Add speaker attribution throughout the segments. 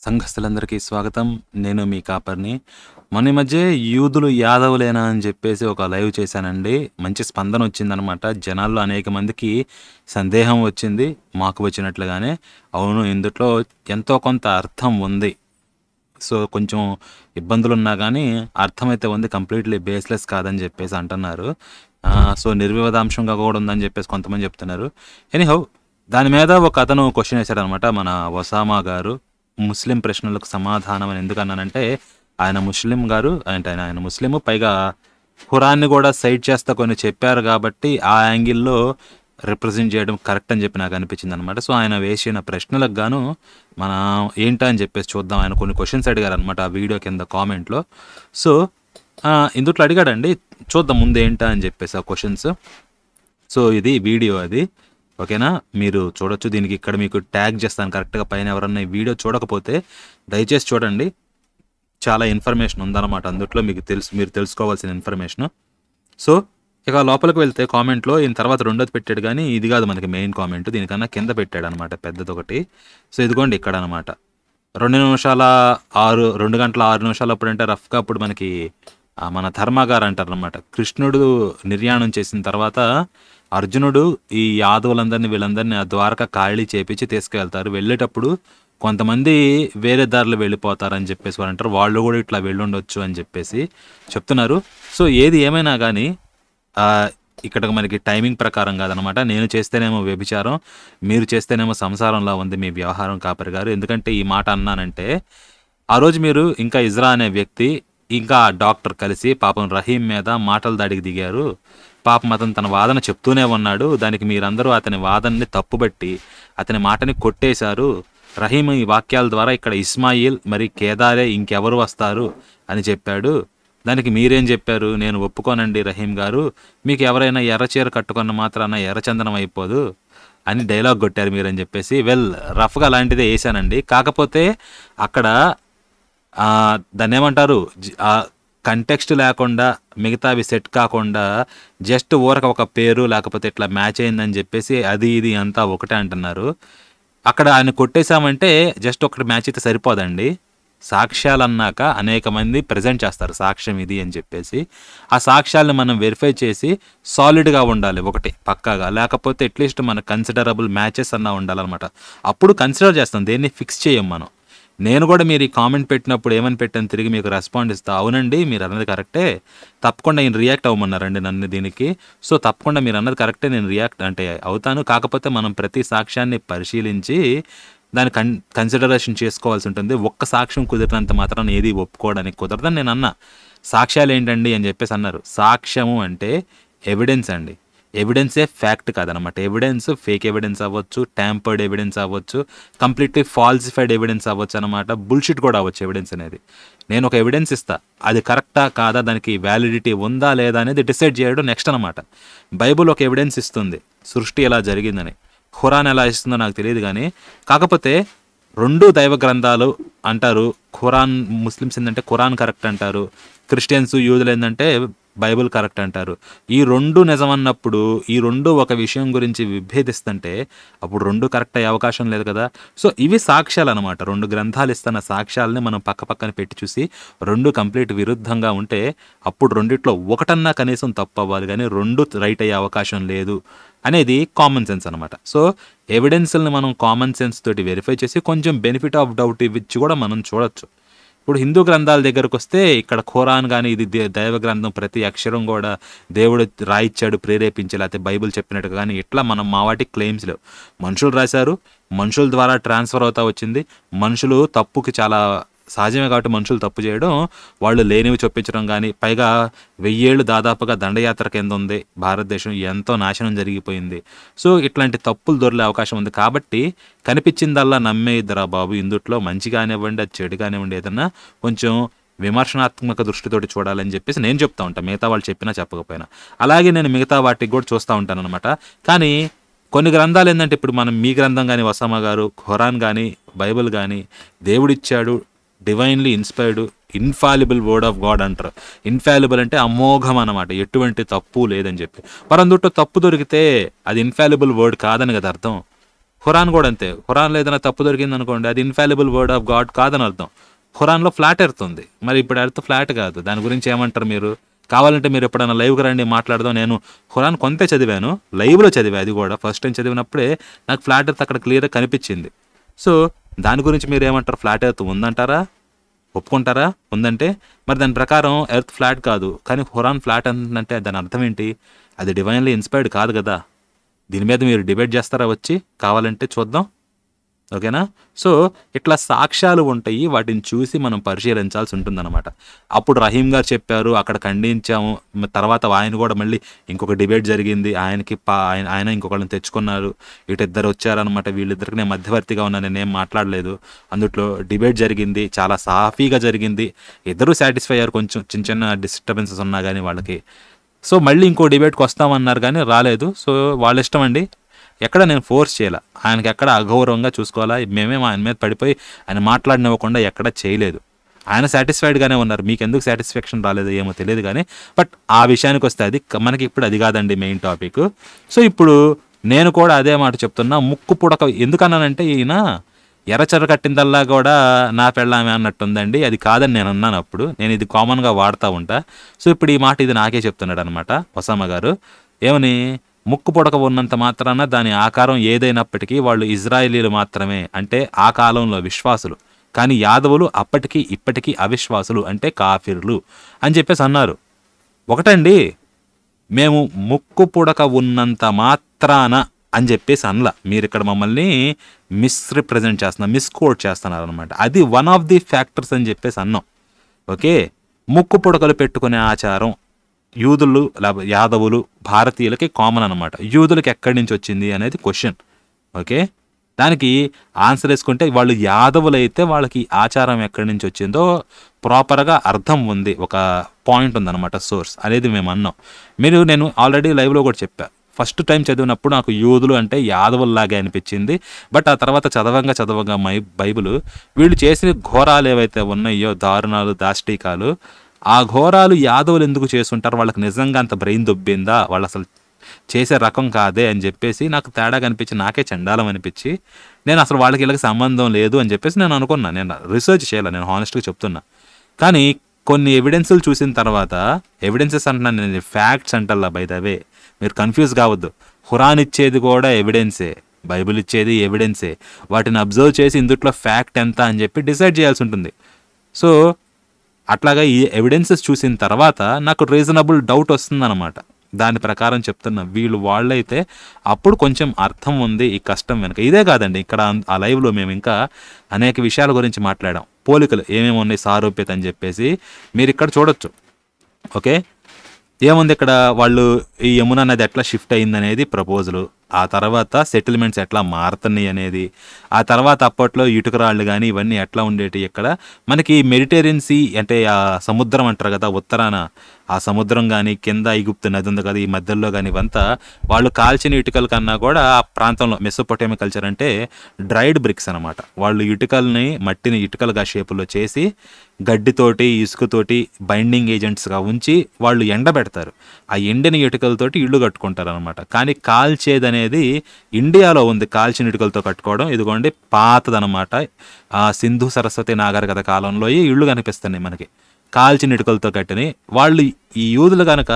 Speaker 1: సంఘస్థులందరికీ స్వాగతం. నేను మీ కాపర్‌ని. మొన్న ఈ మధ్య యూదులు యాదవులేనా అని చెప్పేసి ఒక లైవ్ చేశానండి. మంచి స్పందనొచ్చిందనమాట. జనాల్లో అనేక మందికి సందేహం వచ్చింది. మాకు వచ్చినట్లుగానే. అవును, ఇందుట్లో ఎంతో కొంత అర్థం ఉంది. సో, కొంచెం ఇబ్బందులున్నా గానీ అర్థమైతే ఉంది. కంప్లీట్‌లీ బేస్‌లెస్ కాదని చెప్పేసి అంటున్నారు. సో, నిర్వివాదాంశంగా కూడా ఉందని చెప్పేసి కొంతమంది చెప్తున్నారు. ఎనీహౌ, దాని మీద ఒకతను క్వెషన్ ఏసాడనమాట. మన ఒసామా గారు. ముస్లిం ప్రశ్నలకు సమాధానం అని ఎందుకన్నానంటే, ఆయన ముస్లిం గారు అంటే ఆయన ముస్లిము. పైగా ఖురాన్‌ని కూడా సైట్ చేస్తా కొన్ని చెప్పారు కాబట్టి, ఆ యాంగిల్‌లో రిప్రజెంట్ చేయడం కరెక్ట్ అని చెప్పి నాకు అనిపించిందనమాట. సో, ఆయన వేసిన ప్రశ్నలకు గాను మనం ఏంటా అని చెప్పేసి చూద్దాం. ఆయన కొన్ని క్వెషన్స్ అడిగారనమాట ఆ వీడియో కింద కామెంట్‌లో. సో, ఇందుట్లో అడిగాడండి. చూద్దాం ముందు ఏంటా అని చెప్పేసి ఆ క్వెషన్స్. సో, ఇది వీడియో అది. ఓకేనా? మీరు చూడొచ్చు. దీనికి ఇక్కడ మీకు ట్యాగ్ చేస్తాను కరెక్ట్‌గా పైన. ఎవరన్నా ఈ వీడియో చూడకపోతే దయచేసి చూడండి. చాలా ఇన్ఫర్మేషన్ ఉందన్నమాట అందుట్లో. మీరు తెలుసుకోవాల్సిన ఇన్ఫర్మేషను. సో, ఇక లోపలికి వెళ్తే కామెంట్‌లో ఈయన తర్వాత రెండోది పెట్టాడు గానీ, ఇది కాదు మనకి మెయిన్ కామెంట్. దీనికన్నా కింద పెట్టాడనమాట పెద్దదొకటి. సో, ఇదిగోండి ఇక్కడనమాట. 2 గంటల 6 నిమిషాలు అప్పుడంటే రఫ్‌గా అప్పుడు మనకి మన ధర్మ గారు అంటారనమాట. కృష్ణుడు నిర్యాణం చేసిన తర్వాత అర్జునుడు ఈ యాదవులందరినీ వీళ్ళందరినీ ఆ ద్వారక ఖాళీ చేపించి తీసుకెళ్తారు. వెళ్ళేటప్పుడు కొంతమంది వేరే దారిలో వెళ్ళిపోతారని చెప్పేసి వారు అంటారు. వాళ్ళు కూడా ఇట్లా వెళ్ళుండొచ్చు అని చెప్పేసి చెప్తున్నారు. సో, ఏది ఏమైనా కానీ ఇక్కడ మనకి టైమింగ్ ప్రకారం కాదనమాట. నేను చేస్తేనేమో వ్యభిచారం, మీరు చేస్తేనేమో సంసారంలా ఉంది మీ వ్యవహారం కాపరి గారు. ఎందుకంటే ఈ మాట అన్నానంటే, ఆ రోజు మీరు ఇంకా ఇజ్రా అనే వ్యక్తి ఇంకా ఆ డాక్టర్ కలిసి పాపం రహీం మీద మాటల దాడికి దిగారు. పాపం అతను తన వాదన చెప్తూనే ఉన్నాడు. దానికి మీరందరూ అతని వాదనని తప్పుబట్టి అతని మాటని కొట్టేశారు. రహీం ఈ వాక్యాల ద్వారా ఇక్కడ ఇస్మాయిల్ మరి కేదారే ఇంకెవరు వస్తారు అని చెప్పాడు. దానికి మీరేం చెప్పారు? నేను ఒప్పుకోనండి రహీం గారు. మీకు ఎవరైనా ఎర్రచీర కట్టుకున్న మాత్రాన ఎర్రచందనం అయిపోదు అని డైలాగ్ కొట్టారు మీరని చెప్పేసి. రఫ్గా అలాంటిదే వేసానండి. కాకపోతే అక్కడ దాన్ని ఏమంటారు, కంటెక్స్ట్ లేకుండా మిగతావి సెట్ కాకుండా జస్ట్ ఊరక ఒక పేరు లేకపోతే ఇట్లా మ్యాచ్ అయిందని చెప్పేసి అది ఇది అంతా ఒకటే అంటున్నారు. అక్కడ ఆయన కొట్టేశామంటే జస్ట్ ఒకటి మ్యాచ్ అయితే సరిపోదండి. సాక్ష్యాలు అన్నాక అనేక మంది ప్రజెంట్ చేస్తారు సాక్ష్యం ఇది అని చెప్పేసి. ఆ సాక్ష్యాలను మనం వెరిఫై చేసి సాలిడ్గా ఉండాలి ఒకటి పక్కాగా. లేకపోతే అట్లీస్ట్ మన కన్సిడరబుల్ మ్యాచెస్ అన్నా ఉండాలన్నమాట. అప్పుడు కన్సిడర్ చేస్తాం, దేన్ని ఫిక్స్ చేయం మనం. నేను కూడా మీరు ఈ కామెంట్ పెట్టినప్పుడు ఏమని పెట్టాను తిరిగి మీకు రెస్పాండ్ ఇస్తా. అవునండి మీరు అన్నది కరెక్టే, తప్పకుండా నేను రియాక్ట్ అవ్వమన్నారండి నన్ను దీనికి. సో, తప్పకుండా మీరు అన్నది కరెక్టే, నేను రియాక్ట్ అంటే అవుతాను. కాకపోతే మనం ప్రతి సాక్ష్యాన్ని పరిశీలించి దాన్ని కన్సిడరేషన్ చేసుకోవాల్సి ఉంటుంది. ఒక్క సాక్ష్యం కుదిరినంత మాత్రాన ఏది ఒప్పుకోవడానికి కుదరదని నేను అన్నా. సాక్ష్యాలు ఏంటండి అని చెప్పేసి అన్నారు. సాక్ష్యము అంటే ఎవిడెన్స్ అండి. ఎవిడెన్సే ఫ్యాక్ట్ కాదనమాట. ఎవిడెన్స్ ఫేక్ ఎవిడెన్స్ అవ్వచ్చు, ట్యాంపర్డ్ ఎవిడెన్స్ అవ్వచ్చు, కంప్లీట్లీ ఫాల్సిఫైడ్ ఎవిడెన్స్ అవ్వచ్చు అనమాట. బుల్షిట్ కూడా అవ్వచ్చు ఎవిడెన్స్ అనేది. నేను ఒక ఎవిడెన్స్ ఇస్తా, అది కరెక్టా కాదా, దానికి వ్యాలిడిటీ ఉందా లేదా అనేది డిసైడ్ చేయడం నెక్స్ట్ అనమాట. బైబుల్ ఒక ఎవిడెన్స్ ఇస్తుంది సృష్టి ఎలా జరిగిందని. ఖురాన్ ఎలా ఇస్తుందో నాకు తెలియదు కానీ, కాకపోతే 2 దైవ గ్రంథాలు అంటారు. ఖురాన్ ముస్లిమ్స్ ఏంటంటే ఖురాన్ కరెక్ట్ అంటారు, క్రిస్టియన్స్ యూదులు ఏంటంటే బైబుల్ కరెక్ట్ అంటారు. ఈ 2 నిజమన్నప్పుడు ఈ 2 ఒక విషయం గురించి విభేదిస్తుంటే అప్పుడు 2 కరెక్ట్ అయ్యే అవకాశం లేదు కదా. సో, ఇవి సాక్ష్యాలు అనమాట. 2 గ్రంథాలు ఇస్తున్న సాక్ష్యాలని మనం పక్కన పెట్టి చూసి 2 కంప్లీట్ విరుద్ధంగా ఉంటే అప్పుడు రెండిట్లో ఒకటన్నా కనీసం తప్పు అవ్వాలి కానీ 2 రైట్ అయ్యే అవకాశం లేదు అనేది కామన్ సెన్స్ అనమాట. సో, ఎవిడెన్స్ని మనం కామన్ సెన్స్ తోటి వెరిఫై చేసి కొంచెం బెనిఫిట్ ఆఫ్ డౌట్ ఇవ్వచ్చు కూడా మనం చూడొచ్చు. ఇప్పుడు హిందూ గ్రంథాల దగ్గరకు వస్తే ఇక్కడ ఖురాన్ కానీ ఇది దైవ గ్రంథం, ప్రతి అక్షరం కూడా దేవుడు రాయిచ్చాడు ప్రేరేపించి, లేకపోతే బైబిల్ చెప్పినట్టుగా కానీ ఇట్లా మనం మా వాటికి క్లెయిమ్స్ లేవు. మనుషులు రాశారు, మనుషుల ద్వారా ట్రాన్స్ఫర్ అవుతా వచ్చింది. మనుషులు తప్పుకి చాలా సహజమే కాబట్టి మనుషులు తప్పు చేయడం, వాళ్ళు లేనివి చొప్పించడం కానీ, పైగా 1000 ఏళ్ళు దాదాపుగా దండయాత్ర కింద ఉంది భారతదేశం, ఎంతో నాశనం జరిగిపోయింది. సో, ఇట్లాంటి తప్పులు దొరికే అవకాశం ఉంది కాబట్టి కనిపించిందల్లా నమ్మేద్దరా బాబు. ఇందుట్లో మంచి కానివ్వండి, అది చెడు కానివ్వండి, ఏదన్నా కొంచెం విమర్శనాత్మక దృష్టితోటి చూడాలని చెప్పేసి నేను చెప్తా ఉంటాను, మిగతా వాళ్ళు చెప్పినా చెప్పకపోయినా. అలాగే నేను మిగతా వాటికి కూడా చూస్తూ ఉంటాను అనమాట. కానీ కొన్ని గ్రంథాలు ఏంటంటే, ఇప్పుడు మనం మీ గ్రంథం కానీ ఒసామా గారు, ఖురాన్ కానీ బైబిల్ కానీ దేవుడిచ్చాడు, divinely inspired infallible word of God అంటారు. ఇన్ఫాలిబుల్ అంటే అమోఘం అనమాట, ఎటువంటి తప్పు లేదని చెప్పి. మరి అందుట్లో తప్పు దొరికితే అది ఇన్ఫాలిబుల్ వర్డ్ కాదని కదా అర్థం. ఖురాన్ కూడా అంతే. ఖురాన్లో ఏదైనా తప్పు దొరికింది అనుకోండి, అది ఇన్ఫాలిబుల్ వర్డ్ ఆఫ్ గాడ్ కాదని అర్థం. ఖురాన్లో ఫ్లాట్ ఎర్త్ ఉంది, మరి ఇప్పుడు ఎర్త్ ఫ్లాట్ కాదు. దాని గురించి ఏమంటారు మీరు? కావాలంటే మీరు ఎప్పుడైనా లైవ్కి రండి, మాట్లాడదాం. నేను ఖురాన్ కొంతే చదివాను, లైవ్లో చదివా. అది కూడా ఫస్ట్ టైం చదివినప్పుడే నాకు ఫ్లాట్ ఎర్త్ అక్కడ క్లియర్గా కనిపించింది. సో దాని గురించి మీరు ఏమంటారు? ఫ్లాట్ ఎర్త్ ఉందంటారా? ఒప్పుకుంటారా ఉందంటే? మరి దాని ప్రకారం ఎర్త్ ఫ్లాట్ కాదు, కానీ ఖురాన్ ఫ్లాట్ అంటుందంటే దాని అర్థం ఏంటి? అది డివైన్లీ ఇన్స్పైర్డ్ కాదు కదా. దీని మీద మీరు డిబేట్ చేస్తారా? వచ్చి కావాలంటే చూద్దాం, ఓకేనా? సో ఇట్లా సాక్ష్యాలు ఉంటాయి, వాటిని చూసి మనం పరిశీలించాల్సి ఉంటుందన్నమాట. అప్పుడు రహీం గారు చెప్పారు, అక్కడ ఖండించాము. తర్వాత ఆయన కూడా మళ్ళీ ఇంకొక డిబేట్ జరిగింది, ఆయన ఇంకొకళ్ళని తెచ్చుకున్నారు, ఇటు ఇద్దరు వచ్చారనమాట. వీళ్ళిద్దరికి నేను మధ్యవర్తిగా ఉన్నా, నేనేం మాట్లాడలేదు. అందుట్లో డిబేట్ జరిగింది, చాలా సాఫీగా జరిగింది. ఇద్దరూ సాటిస్ఫై అయ్యారు, కొంచెం చిన్న చిన్న డిస్టర్బెన్సెస్ ఉన్నా కానీ వాళ్ళకి. సో మళ్ళీ ఇంకో డిబేట్కి వస్తామన్నారు కానీ రాలేదు. సో వాళ్ళ ఇష్టం అండి, ఎక్కడ నేను ఫోర్స్ చేయాలి. ఆయనకి ఎక్కడ అగౌరవంగా చూసుకోవాలా, మేమేం ఆయన మీద పడిపోయి ఆయన మాట్లాడినివ్వకుండా ఎక్కడ చేయలేదు. ఆయన సాటిస్ఫైడ్గానే ఉన్నారు. మీకు ఎందుకు సాటిస్ఫాక్షన్ రాలేదు ఏమో తెలియదు కానీ, బట్ ఆ విషయానికి వస్తే అది మనకి ఇప్పుడు అది కాదండి మెయిన్ టాపిక్. సో ఇప్పుడు నేను కూడా అదే మాట చెప్తున్నా, ముక్కు పుడక ఎందుకన్నానంటే, ఈయన ఎర్రచర్ర కట్టిందల్లా కూడా నా పెళ్ళామే అన్నట్టుందండి, అది కాదని నేను అన్నాను. అప్పుడు నేను ఇది కామన్గా వాడుతూ ఉంటా. సో ఇప్పుడు ఈ మాట ఇది నాకే చెప్తున్నాడు అనమాట ఒసామా గారు. ఏమని? ముక్కు పొడక ఉన్నంత మాత్రాన దాని ఆకారం ఏదైనప్పటికీ వాళ్ళు ఇజ్రాయేలీలు మాత్రమే, అంటే ఆ కాలంలో విశ్వాసులు. కానీ యాదవులు అప్పటికీ ఇప్పటికీ అవిశ్వాసులు, అంటే కాఫిర్లు అని చెప్పేసి అన్నారు. ఒకటండి, మేము ముక్కు పుడక ఉన్నంత మాత్రాన అని చెప్పేసి అనలా. మీరు ఇక్కడ మమ్మల్ని మిస్రిప్రజెంట్ చేస్తున్నారు, మిస్కోట్ చేస్తున్నారు అనమాట. అది వన్ ఆఫ్ ది ఫ్యాక్టర్స్ అని చెప్పేసి అన్నాం. ఓకే, ముక్కు పుడకలు పెట్టుకునే ఆచారం యూదులు యాదవులు భారతీయులకి కామన్ అనమాట. యూదులకి ఎక్కడి నుంచి వచ్చింది అనేది క్వశ్చన్. ఓకే, దానికి ఆన్సర్ వేసుకుంటే వాళ్ళు యాదవులైతే వాళ్ళకి ఆచారం ఎక్కడి నుంచి వచ్చిందో ప్రాపర్గా అర్థం ఉంది, ఒక పాయింట్ ఉందన్నమాట, సోర్స్ అనేది మేము అన్నాం. నేను ఆల్రెడీ లైవ్లో కూడా చెప్పా, ఫస్ట్ టైం చదివినప్పుడు నాకు యూదులు అంటే యాదవుల్లాగే అనిపించింది. బట్ ఆ తర్వాత చదవంగా బైబిల్ వీళ్ళు చేసిన ఘోరాలు ఏవైతే ఉన్నాయో, దారుణాలు దాష్టీకాలు, ఆ ఘోరాలు యాదవులు ఎందుకు చేస్తుంటారు, వాళ్ళకి నిజంగా అంత బ్రెయిన్ దొబ్బిందా, వాళ్ళు అసలు చేసే రకం కాదే అని చెప్పేసి నాకు తేడా కనిపించి, నాకే చండాలం అనిపించి, నేను అసలు వాళ్ళకి వీళ్ళకి సంబంధం లేదు అని చెప్పేసి నేను అనుకున్నా. నేను రీసెర్చ్ చేయాలి, నేను హానెస్ట్గా చెప్తున్నా. కానీ కొన్ని ఎవిడెన్సులు చూసిన తర్వాత, ఎవిడెన్సెస్ అంటున్నాను నేను, ఫ్యాక్ట్స్ అంటల్లా. బై ద వే మీరు కన్ఫ్యూజ్ కావద్దు, ఖురాన్ ఇచ్చేది కూడా ఎవిడెన్సే, బైబిల్ ఇచ్చేది ఎవిడెన్సే. వాటిని అబ్జర్వ్ చేసి ఇందుట్లో ఫ్యాక్ట్ ఎంత అని చెప్పి డిసైడ్ చేయాల్సి ఉంటుంది. సో అట్లాగా ఈ ఎవిడెన్సెస్ చూసిన తర్వాత నాకు రీజనబుల్ డౌట్ వస్తుందన్నమాట. దాని ప్రకారం చెప్తున్నా, వాళ్ళైతే అప్పుడు కొంచెం అర్థం ఉంది ఈ కష్టం వెనుక. ఇదే కాదండి, ఇక్కడ ఆ లైవ్లో మేము ఇంకా అనేక విషయాల గురించి మాట్లాడాం. పోలికలు ఏమేమి ఉన్నాయి, సారూప్యత అని చెప్పేసి మీరు ఇక్కడ చూడొచ్చు. ఓకే, ఏముంది ఇక్కడ, వాళ్ళు ఈ యమునా నది ఎట్లా షిఫ్ట్ అయిందనేది ప్రపోజలు, ఆ తర్వాత సెటిల్మెంట్స్ ఎట్లా మారుతున్నాయి అనేది, ఆ తర్వాత అప్పట్లో ఇటుకరాళ్ళు కానీ ఇవన్నీ ఎట్లా ఉండేవి. ఇక్కడ మనకి మెడిటేరియన్ సీ అంటే ఆ సముద్రం అంటారు కదా ఉత్తరాన, ఆ సముద్రం కానీ కింద ఈజిప్ట్ నది ఉంది కదా, ఈ మధ్యలో కానీ ఇవంతా వాళ్ళు కాల్చిన ఇటుకల కన్నా కూడా ఆ ప్రాంతంలో మెసోపొటేమియా కల్చర్ అంటే డ్రైడ్ బ్రిక్స్ అనమాట. వాళ్ళు మట్టిని ఇటుకలుగా షేపులో చేసి గడ్డితోటి ఇసుకతోటి బైండింగ్ ఏజెంట్స్గా ఉంచి వాళ్ళు ఎండబెడతారు. ఆ ఎండిన ఇటుకలతోటి ఇళ్ళు కట్టుకుంటారు అనమాట. కానీ కాల్చేదనేది ఇండియాలో ఉంది, కాల్చిన ఇటుకలతో కట్టుకోవడం. ఇదిగోండి పాతదనమాట, సింధు సరస్వతి నాగరికత కాలంలో ఈ ఇళ్ళు కనిపిస్తున్నాయి మనకి, కాల్చిన ఇటుకలతో కట్టిని. వాళ్ళు ఈ యూదులు కనుక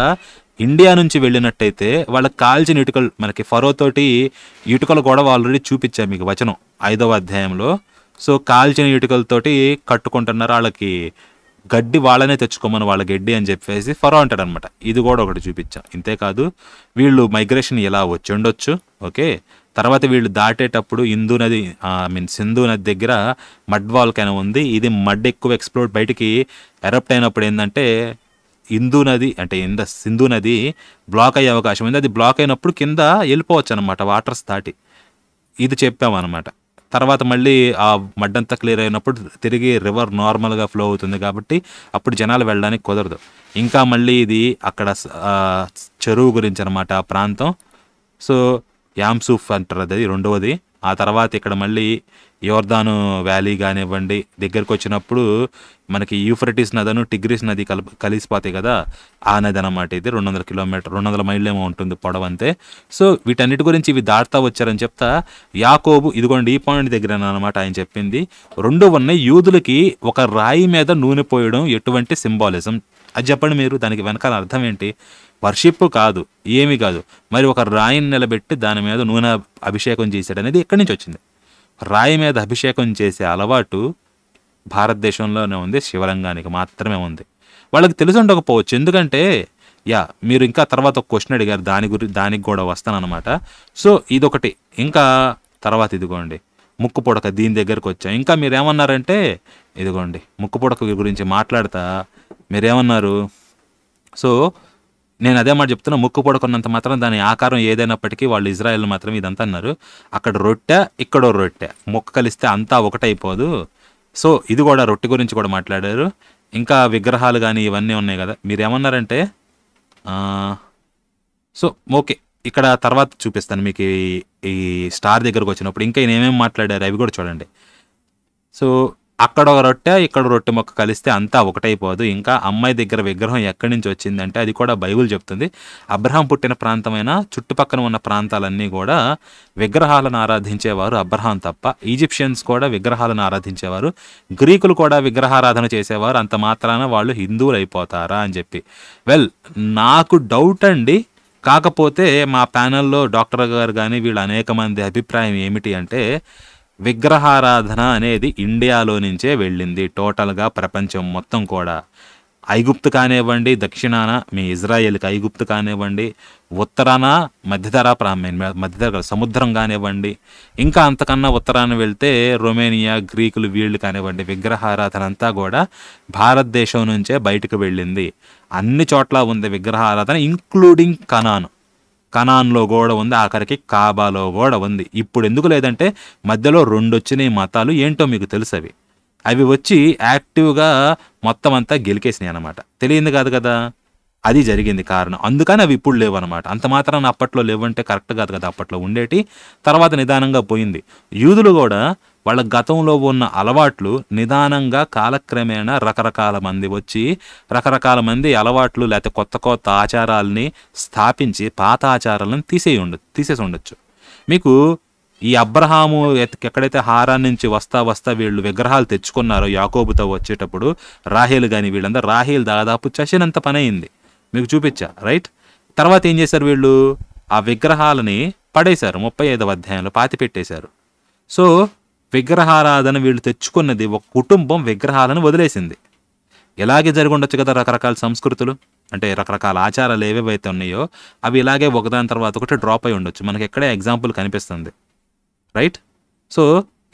Speaker 1: ఇండియా నుంచి వెళ్ళినట్టయితే వాళ్ళకి కాల్చిన ఇటుకలు, మనకి ఫరోతోటి ఇటుకలు కూడా ఆల్రెడీ చూపించారు మీకు వచనం 5వ అధ్యాయంలో. సో కాల్చిన ఇటుకలతోటి కట్టుకుంటున్నారు, వాళ్ళకి గడ్డి వాళ్ళనే తెచ్చుకోమని, వాళ్ళ గడ్డి అని చెప్పేసి ఫరో అంటాడు అనమాట. ఇది కూడా ఒకటి చూపించాం. ఇంతేకాదు వీళ్ళు మైగ్రేషన్ ఎలా వచ్చి ఉండొచ్చు. ఓకే, తర్వాత వీళ్ళు దాటేటప్పుడు సింధు నది దగ్గర మడ్ వాల్కనో ఉంది. ఇది మడ్ ఎక్కువ ఎక్స్ప్లోర్ బయటికి ఎరప్ట్ అయినప్పుడు ఏంటంటే సింధు నది బ్లాక్ అయ్యే అవకాశం ఉంది. అది బ్లాక్ అయినప్పుడు కింద వెళ్ళిపోవచ్చు అనమాట వాటర్స్ దాటి. ఇది చెప్పామన్నమాట. తర్వాత మళ్ళీ ఆ మడ్డంతా క్లియర్ అయినప్పుడు తిరిగి రివర్ నార్మల్గా ఫ్లో అవుతుంది కాబట్టి అప్పుడు జనాలు వెళ్ళడానికి కుదరదు. ఇంకా మళ్ళీ ఇది అక్కడ చెరువు గురించి అనమాట ఆ ప్రాంతం. సో యామ్సూఫ్ అంటారు, అది రెండవది. ఆ తర్వాత ఇక్కడ మళ్ళీ యోర్దాను వ్యాలీ కానివ్వండి, దగ్గరకు వచ్చినప్పుడు మనకి యూఫ్రటీస్ నదను టిగ్రిస్ నది కలిసిపోతాయి కదా, ఆ నది అనమాట. ఇది 200 కిలోమీటర్ 200 మైళ్ళు ఏమో ఉంటుంది పొడవంతే. సో వీటన్నిటి గురించి ఇవి దాటుతా వచ్చారని చెప్తా యాకోబు ఇదిగోండి ఈ పాయింట్ దగ్గర అనమాట ఆయన చెప్పింది. రెండు ఉన్నాయి, యూదులకి ఒక రాయి మీద నూనె పోయడం ఎటువంటి సింబాలిజం అది చెప్పండి మీరు, దానికి వెనకాల అర్థం ఏంటి? వర్షిప్ కాదు, ఏమీ కాదు, మరి ఒక రాయిని నిలబెట్టి దాని మీద నూనె అభిషేకం చేశాడు అనేది ఎక్కడి నుంచి వచ్చింది? రాయి మీద అభిషేకం చేసే అలవాటు భారతదేశంలోనే ఉంది, శివలింగానికి మాత్రమే ఉంది. వాళ్ళకి తెలిసి ఉండకపోవచ్చు, ఎందుకంటే మీరు ఇంకా తర్వాత ఒక క్వశ్చన్ అడిగారు, దానికి కూడా వస్తానన్నమాట. సో ఇదొకటి. ఇంకా తర్వాత ఇదిగోండి ముక్కు పుడక, దీని దగ్గరకు వచ్చాం. ఇంకా మీరేమన్నారంటే ఇదిగోండి ముక్కు పుడక గురించి మాట్లాడతా మీరేమన్నారు? సో నేను అదే మాట చెప్తున్నా, ముక్కు పొడకున్నంత మాత్రం దాని ఆకారం ఏదైనప్పటికీ వాళ్ళు ఇజ్రాయెల్ మాత్రం ఇదంతా అన్నారు. అక్కడ రొట్టె, ఇక్కడో రొట్టె, మొక్క కలిస్తే అంతా ఒకటైపోదు. సో ఇది కూడా రొట్టె గురించి కూడా మాట్లాడారు. ఇంకా విగ్రహాలు కానీ ఇవన్నీ ఉన్నాయి కదా, మీరేమన్నారంటే సో ఓకే, ఇక్కడ తర్వాత చూపిస్తాను మీకు ఈ స్టార్ దగ్గరకు వచ్చినప్పుడు ఇంకా ఏమేమి మాట్లాడారు అవి కూడా చూడండి. సో అక్కడ ఒక రొట్టె, ఇక్కడ రొట్టె మొక్క కలిస్తే అంతా ఒకటైపోదు. ఇంకా అమ్మాయి దగ్గర విగ్రహం ఎక్కడి నుంచి వచ్చిందంటే అది కూడా బైబిల్ చెప్తుంది. అబ్రహాం పుట్టిన ప్రాంతమైన చుట్టుపక్కల ఉన్న ప్రాంతాలన్నీ కూడా విగ్రహాలను ఆరాధించేవారు, అబ్రహాం తప్ప. ఈజిప్షియన్స్ కూడా విగ్రహాలను ఆరాధించేవారు, గ్రీకులు కూడా విగ్రహారాధన చేసేవారు. అంత మాత్రాన వాళ్ళు హిందువులు అయిపోతారా అని చెప్పి. వెల్, నాకు డౌట్ అండి. కాకపోతే మా ప్యానెల్లో డాక్టర్ గారు కానీ వీళ్ళు అనేక మంది అభిప్రాయం ఏమిటి అంటే, విగ్రహారాధన అనేది ఇండియాలో నుంచే వెళ్ళింది టోటల్గా ప్రపంచం మొత్తం కూడా. ఐగుప్తు కానివ్వండి, దక్షిణాన మీ ఇజ్రాయెల్కి ఐగుప్తు కానివ్వండి, ఉత్తరాన మధ్యధరా సముద్రం కానివ్వండి, ఇంకా అంతకన్నా ఉత్తరాన వెళ్తే రొమేనియా, గ్రీకులు వీళ్ళు కానివ్వండి, విగ్రహారాధన అంతా కూడా భారతదేశం నుంచే బయటకు వెళ్ళింది. అన్ని చోట్ల ఉంది విగ్రహారాధన, ఇంక్లూడింగ్ కనాన్లో కూడా ఉంది, ఆఖరికి కాబాలో కూడా ఉంది. ఇప్పుడు ఎందుకు లేదంటే మధ్యలో 2 వచ్చినాయి మతాలు, ఏంటో మీకు తెలుసు. అవి వచ్చి యాక్టివ్గా మొత్తం అంతా గెలికేసినాయి అనమాట. తెలియంది కాదు కదా, అది జరిగింది కారణం. అందుకని అవి ఇప్పుడు లేవు అనమాట. అంత మాత్రాన అప్పట్లో లేవంటే కరెక్ట్ కాదు కదా, అప్పట్లో ఉండేటి, తర్వాత నిదానంగా పోయింది. యూదులు కూడా వాళ్ళ గతంలో ఉన్న అలవాట్లు నిదానంగా కాలక్రమేణా రకరకాల మంది వచ్చి రకరకాల మంది అలవాట్లు లేకపోతే కొత్త కొత్త ఆచారాలని స్థాపించి పాత ఆచారాలను తీసేసి ఉండొచ్చు. మీకు ఈ అబ్రహాము ఎక్కడైతే హారాన్ నుంచి వస్తా వీళ్ళు విగ్రహాలు తెచ్చుకున్నారో యాకోబుతో వచ్చేటప్పుడు, రాహేలు కానీ వీళ్ళందరూ, రాహేలు దాదాపు చసినంత పని అయింది, మీకు చూపించా రైట్. తర్వాత ఏం చేశారు వీళ్ళు? ఆ విగ్రహాలని పడేశారు, 35వ అధ్యాయంలో పాతి పెట్టేశారు. సో విగ్రహారాధన వీళ్ళు తెచ్చుకున్నది, ఒక కుటుంబం విగ్రహాలను వదిలేసింది. ఇలాగే జరిగి ఉండొచ్చు కదా, రకరకాల సంస్కృతులు అంటే రకరకాల ఆచారాలు ఏవేవైతే ఉన్నాయో అవి ఇలాగే ఒకదాని తర్వాత ఒకటి డ్రాప్ అయి ఉండొచ్చు. మనకి ఎక్కడే ఎగ్జాంపుల్ కనిపిస్తుంది రైట్. సో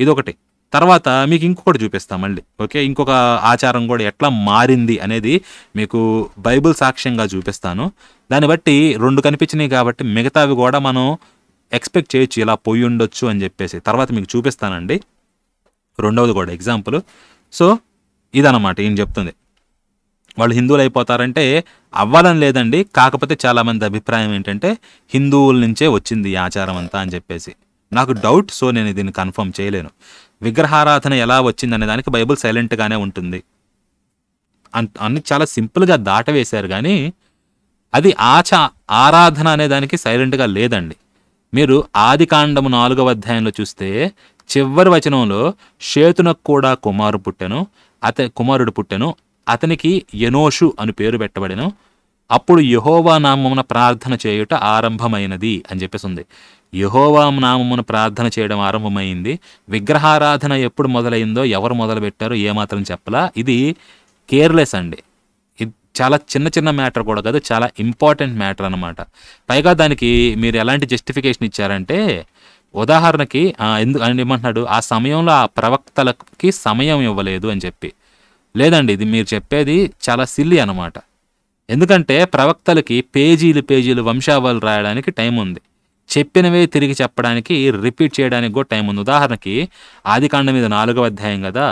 Speaker 1: ఇదొకటి. తర్వాత మీకు ఇంకొకటి చూపిస్తాం మళ్ళీ, ఓకే, ఇంకొక ఆచారం కూడా ఎట్లా మారింది అనేది మీకు బైబిల్ సాక్ష్యంగా చూపిస్తాను. దాన్ని బట్టి 2 కనిపించినాయి కాబట్టి మిగతావి కూడా మనం ఎక్స్పెక్ట్ చేయొచ్చు, ఇలా పోయి ఉండొచ్చు అని చెప్పేసి. తర్వాత మీకు చూపిస్తానండి రెండవది కూడా ఎగ్జాంపుల్. సో ఇదన్నమాట ఏం చెప్తుంది, వాళ్ళు హిందువులు అయిపోతారంటే అవ్వాలని లేదండి. కాకపోతే చాలామంది అభిప్రాయం ఏంటంటే హిందువుల నుంచే వచ్చింది ఈ ఆచారం అంతా అని చెప్పేసి. నాకు డౌట్, సో నేను దీన్ని కన్ఫర్మ్ చేయలేను. విగ్రహారాధన ఎలా వచ్చిందనే దానికి బైబిల్ సైలెంట్గానే ఉంటుంది. అన్ని చాలా సింపుల్గా దాటవేశారు, కానీ అది ఆరాధన అనే దానికి సైలెంట్గా లేదండి. మీరు ఆదికాండము 4వ అధ్యాయంలో చూస్తే చివరి వచనంలో షేతునకు కూడా కుమారుడు పుట్టెను, అతనికి ఎనోషు అని పేరు పెట్టబడెను, అప్పుడు యెహోవా నామమున ప్రార్థన చేయుట ఆరంభమైనది అని చెప్పేసి ఉంది. యెహోవా నామమున ప్రార్థన చేయడం ఆరంభమైంది. విగ్రహారాధన ఎప్పుడు మొదలైందో, ఎవరు మొదలు పెట్టారో ఏమాత్రం చెప్పలా. ఇది కేర్లెస్ అండి. ఇది చాలా చిన్న మ్యాటర్ కూడా కాదు, చాలా ఇంపార్టెంట్ మ్యాటర్ అనమాట. పైగా దానికి మీరు ఎలాంటి జస్టిఫికేషన్ ఇచ్చారంటే, ఉదాహరణకి ఏమంటున్నాడు, ఆ సమయంలో ఆ ప్రవక్తలకి సమయం ఇవ్వలేదు అని చెప్పి. లేదండి, ఇది మీరు చెప్పేది చాలా సిల్లీ అనమాట. ఎందుకంటే ప్రవక్తలకి పేజీలు వంశావళి రాయడానికి టైం ఉంది, చెప్పినవే తిరిగి చెప్పడానికి, రిపీట్ చేయడానికి కూడా టైం ఉంది. ఉదాహరణకి ఆదికాండం మీద 4వ అధ్యాయం కదా,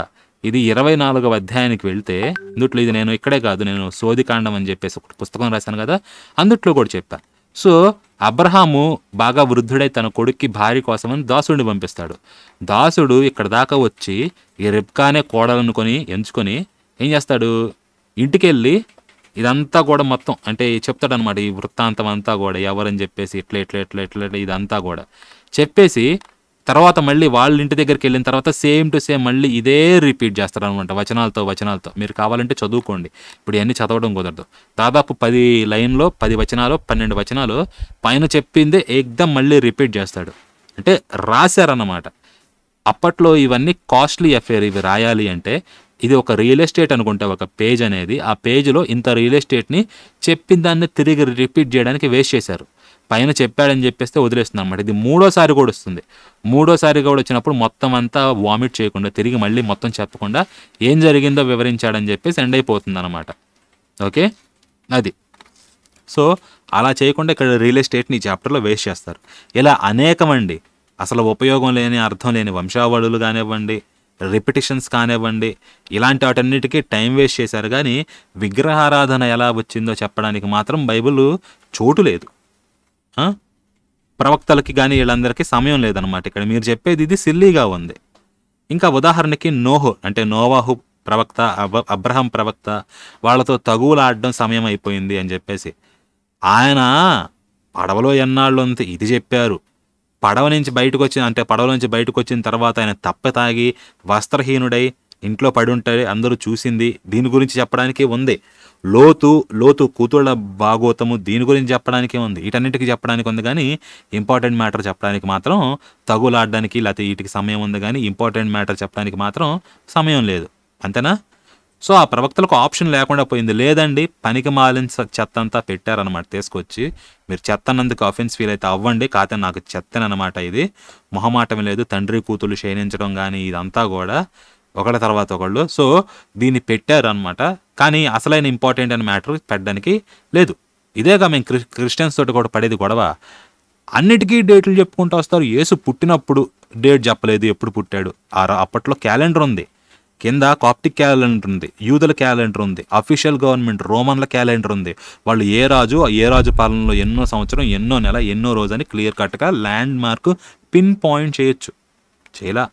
Speaker 1: ఇది 24వ అధ్యాయానికి వెళ్తే అందుట్లో, ఇది నేను ఇక్కడే కాదు, నేను సోదికాండం అని చెప్పేసి ఒక పుస్తకం రాశాను కదా, అందుట్లో కూడా చెప్పాను. సో అబ్రహాము బాగా వృద్ధుడై తన కొడుక్కి భార్య కోసమని దాసుడిని పంపిస్తాడు. దాసుడు ఇక్కడ దాకా వచ్చి ఈ రెబ్కానే కోడలనుకొని ఎంచుకొని ఏం చేస్తాడు, ఇంటికెళ్ళి ఇదంతా కూడా మొత్తం అంటే చెప్తాడనమాట. ఈ వృత్తాంతం అంతా కూడా ఎవరని చెప్పేసి ఇట్లా ఇట్లా ఇట్లా ఇట్లా ఇట్లా ఇదంతా కూడా చెప్పేసి తర్వాత మళ్ళీ వాళ్ళ ఇంటి దగ్గరికి వెళ్ళిన తర్వాత సేమ్ టు సేమ్ మళ్ళీ ఇదే రిపీట్ చేస్తారనమాట వచనాలతో. మీరు కావాలంటే చదువుకోండి, ఇప్పుడు ఇవన్నీ చదవడం కుదరదు. దాదాపు 10 లైన్లో 10 వచనాలు 12 వచనాలు పైన చెప్పిందే ఏకదం మళ్ళీ రిపీట్ చేస్తాడు. అంటే రాశారన్నమాట. అప్పట్లో ఇవన్నీ కాస్ట్లీ అఫేర్. ఇవి రాయాలి అంటే ఇది ఒక రియల్ ఎస్టేట్ అనుకుంటే ఒక పేజ్ అనేది, ఆ పేజ్లో ఇంత రియల్ ఎస్టేట్ని చెప్పిన దాన్ని తిరిగి రిపీట్ చేయడానికి వేస్ట్ చేశారు. పైన చెప్పాడని చెప్పేస్తే వదిలేస్తుంది అనమాట. ఇది 3వసారి కూడా వస్తుంది. 3వసారి కూడా వచ్చినప్పుడు మొత్తం అంతా వామిట్ చేయకుండా తిరిగి మళ్ళీ మొత్తం చెప్పకుండా ఏం జరిగిందో వివరించాడని చెప్పేసి ఎండ్ అయిపోతుంది అనమాట. ఓకే, అది. సో అలా చేయకుండా ఇక్కడ రియల్ ఎస్టేట్ని ఈ చాప్టర్లో వేస్ట్ చేస్తారు. ఇలా అనేకమండి అసలు ఉపయోగం లేని అర్థం లేని వంశావళులు కానివ్వండి, రిపిటిషన్స్ కానివ్వండి, ఇలాంటి వాటన్నిటికీ టైం వేస్ట్ చేశారు. కానీ విగ్రహారాధన ఎలా వచ్చిందో చెప్పడానికి మాత్రం బైబిల్ చోటు లేదు. ప్రవక్తలకి కానీ వీళ్ళందరికీ సమయం లేదనమాట. ఇక్కడ మీరు చెప్పేది ఇది సిల్లీగా ఉంది. ఇంకా ఉదాహరణకి నోహు అంటే నోవాహు ప్రవక్త, అబ్రహాం ప్రవక్త, వాళ్ళతో తగువులాడడం సమయం అయిపోయింది అని చెప్పేసి ఆయన పడవలో ఎన్నాళ్ళు అంతే ఇది చెప్పారు. పడవ నుంచి బయటకు వచ్చిన తర్వాత ఆయన తప్ప తాగి వస్త్రహీనుడై ఇంట్లో పడి ఉంటాయి, అందరూ చూసింది. దీని గురించి చెప్పడానికి ఉంది. లోతు కూతుళ్ళ భాగోతము దీని గురించి చెప్పడానికి ఉంది. వీటన్నిటికీ చెప్పడానికి ఉంది. కానీ ఇంపార్టెంట్ మ్యాటర్ చెప్పడానికి మాత్రం తగులాడడానికి లేకపోతే వీటికి సమయం ఉంది. కానీ ఇంపార్టెంట్ మ్యాటర్ చెప్పడానికి మాత్రం సమయం లేదు. అంతేనా? సో ఆ ప్రవక్తలకు ఆప్షన్ లేకుండా పోయింది. లేదండి, పనికి మాలిన చెత్త అంతా పెట్టారనమాట తీసుకొచ్చి. మీరు చెత్త అన్నందుకు అఫెన్స్ ఫీల్ అయితే అవ్వండి, కాకపోతే నాకు చెత్తనమాట. ఇది మొహమాటం లేదు. తండ్రి కూతుళ్ళు క్షీణించడం కానీ ఇదంతా కూడా ఒకళ్ళ తర్వాత ఒకళ్ళు. సో దీన్ని పెట్టారు అనమాట. కానీ అసలైన ఇంపార్టెంట్ అయిన మ్యాటర్ పెట్టడానికి లేదు. ఇదేగా మేము క్రిస్టియన్స్ తోటి కూడా పడేది గొడవ. అన్నిటికీ డేట్లు చెప్పుకుంటూ వస్తారు. యేసు పుట్టినప్పుడు డేట్ చెప్పలేదు, ఎప్పుడు పుట్టాడు. అప్పట్లో క్యాలెండర్ ఉంది, కింద కాప్టిక్ క్యాలెండర్ ఉంది, యూదుల క్యాలెండర్ ఉంది, అఫీషియల్ గవర్నమెంట్ రోమన్ల క్యాలెండర్ ఉంది. వాళ్ళు ఏ రాజు పాలనలో ఎన్నో సంవత్సరం, ఎన్నో నెల, ఎన్నో రోజు అని క్లియర్ కట్గా ల్యాండ్ మార్క్ పిన్ పాయింట్ చేయొచ్చు. చేయలా.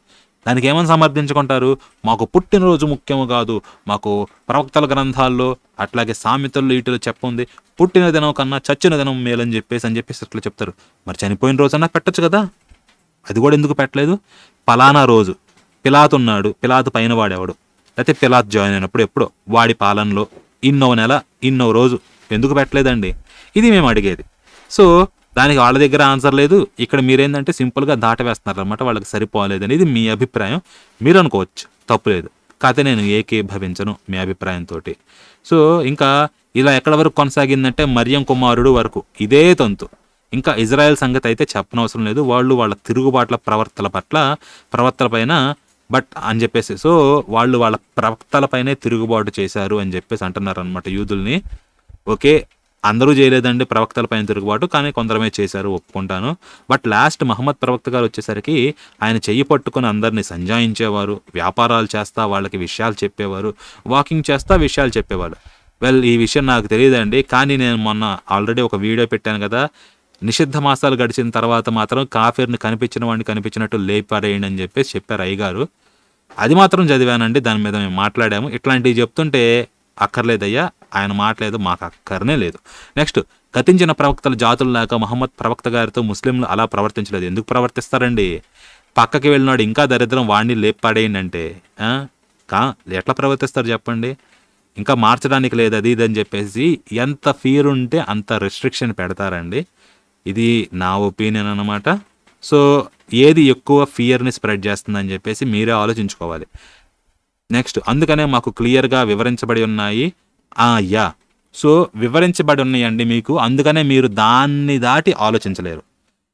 Speaker 1: దానికి ఏమని సమర్థించుకుంటారు? మాకు పుట్టినరోజు ముఖ్యము కాదు, మాకు ప్రవక్తల గ్రంథాల్లో అట్లాగే సామెతల్లో వీటిలో చెప్పుంది, పుట్టిన దినం కన్నా చచ్చిన దినం మేలని చెప్పేసి అట్లా చెప్తారు. మరి చనిపోయిన రోజన్నా పెట్టచ్చు కదా, అది కూడా ఎందుకు పెట్టలేదు? పలానా రోజు పిలాతు ఉన్నాడు, పిలాతు పైన వాడేవాడు, లేకపోతే పిలాతు జాయిన్ అయినప్పుడు ఎప్పుడో వాడి పాలనలో ఇన్నో నెల ఇన్నో రోజు ఎందుకు పెట్టలేదండి? ఇది మేము అడిగేది. సో దానికి వాళ్ళ దగ్గర ఆన్సర్ లేదు. ఇక్కడ మీరేంటంటే సింపుల్గా దాటవేస్తున్నారు అనమాట, వాళ్ళకి సరిపోలేదని. ఇది మీ అభిప్రాయం, మీరు అనుకోవచ్చు, తప్పులేదు. కాకపోతే నేను ఏకీభవించను మీ అభిప్రాయంతో. సో ఇంకా ఇలా ఎక్కడ వరకు కొనసాగిందంటే మరియం కుమారుడు వరకు ఇదే తంతు. ఇంకా ఇజ్రాయెల్ సంగతి అయితే చెప్పనవసరం లేదు. వాళ్ళ తిరుగుబాట్ల ప్రవర్తన పైన అని చెప్పేసి, సో వాళ్ళ ప్రవక్తలపైనే తిరుగుబాటు చేశారు అని చెప్పేసి అంటున్నారు అనమాట యూదుల్ని. ఓకే, అందరూ చేయలేదండి ప్రవక్తలపైన తిరుగుబాటు, కానీ కొందరమే చేశారు, ఒప్పుకుంటాను. బట్ లాస్ట్ మహమ్మద్ ప్రవక్త గారు వచ్చేసరికి ఆయన చెయ్యి పట్టుకుని అందరినీ సంజాయించేవారు, వ్యాపారాలు చేస్తా వాళ్ళకి విషయాలు చెప్పేవారు, వాకింగ్ చేస్తా విషయాలు చెప్పేవారు. ఈ విషయం నాకు తెలియదండి, కానీ నేను మొన్న ఆల్రెడీ ఒక వీడియో పెట్టాను కదా, నిషిద్ధ మాసాలు గడిచిన తర్వాత మాత్రం కాఫీర్ని కనిపించిన వాడిని కనిపించినట్టు లేపారేయండి అని చెప్పేసి చెప్పారు అయ్యగారు. అది మాత్రం చదివానండి, దాని మీద మేము మాట్లాడాము. ఇట్లాంటివి చెప్తుంటే అక్కర్లేదయ్యా, ఆయన మాట్లాడలేదు, మాకు అక్కర్నే లేదు. నెక్స్ట్, గతించిన ప్రవక్తల జాతుల్లాగా మహమ్మద్ ప్రవక్త గారితో ముస్లింలు అలా ప్రవర్తించలేదు. ఎందుకు ప్రవర్తిస్తారండి? పక్కకి వెళ్ళినాడు ఇంకా దరిద్రం, వాడిని లేపాడేయండి అంటే ఎట్లా ప్రవర్తిస్తారు చెప్పండి? ఇంకా మార్చడానికి లేదు అది ఇది అని చెప్పేసి ఎంత ఫియర్ ఉంటే అంత రెస్ట్రిక్షన్ పెడతారండి. ఇది నా ఒపీనియన్ అన్నమాట. సో ఏది ఎక్కువ ఫియర్ని స్ప్రెడ్ చేస్తుందని చెప్పేసి మీరే ఆలోచించుకోవాలి. నెక్స్ట్, అందుకనే మాకు క్లియర్గా వివరించబడి ఉన్నాయి. సో వివరించబడి ఉన్నాయండి మీకు, అందుకనే మీరు దాన్ని దాటి ఆలోచించలేరు.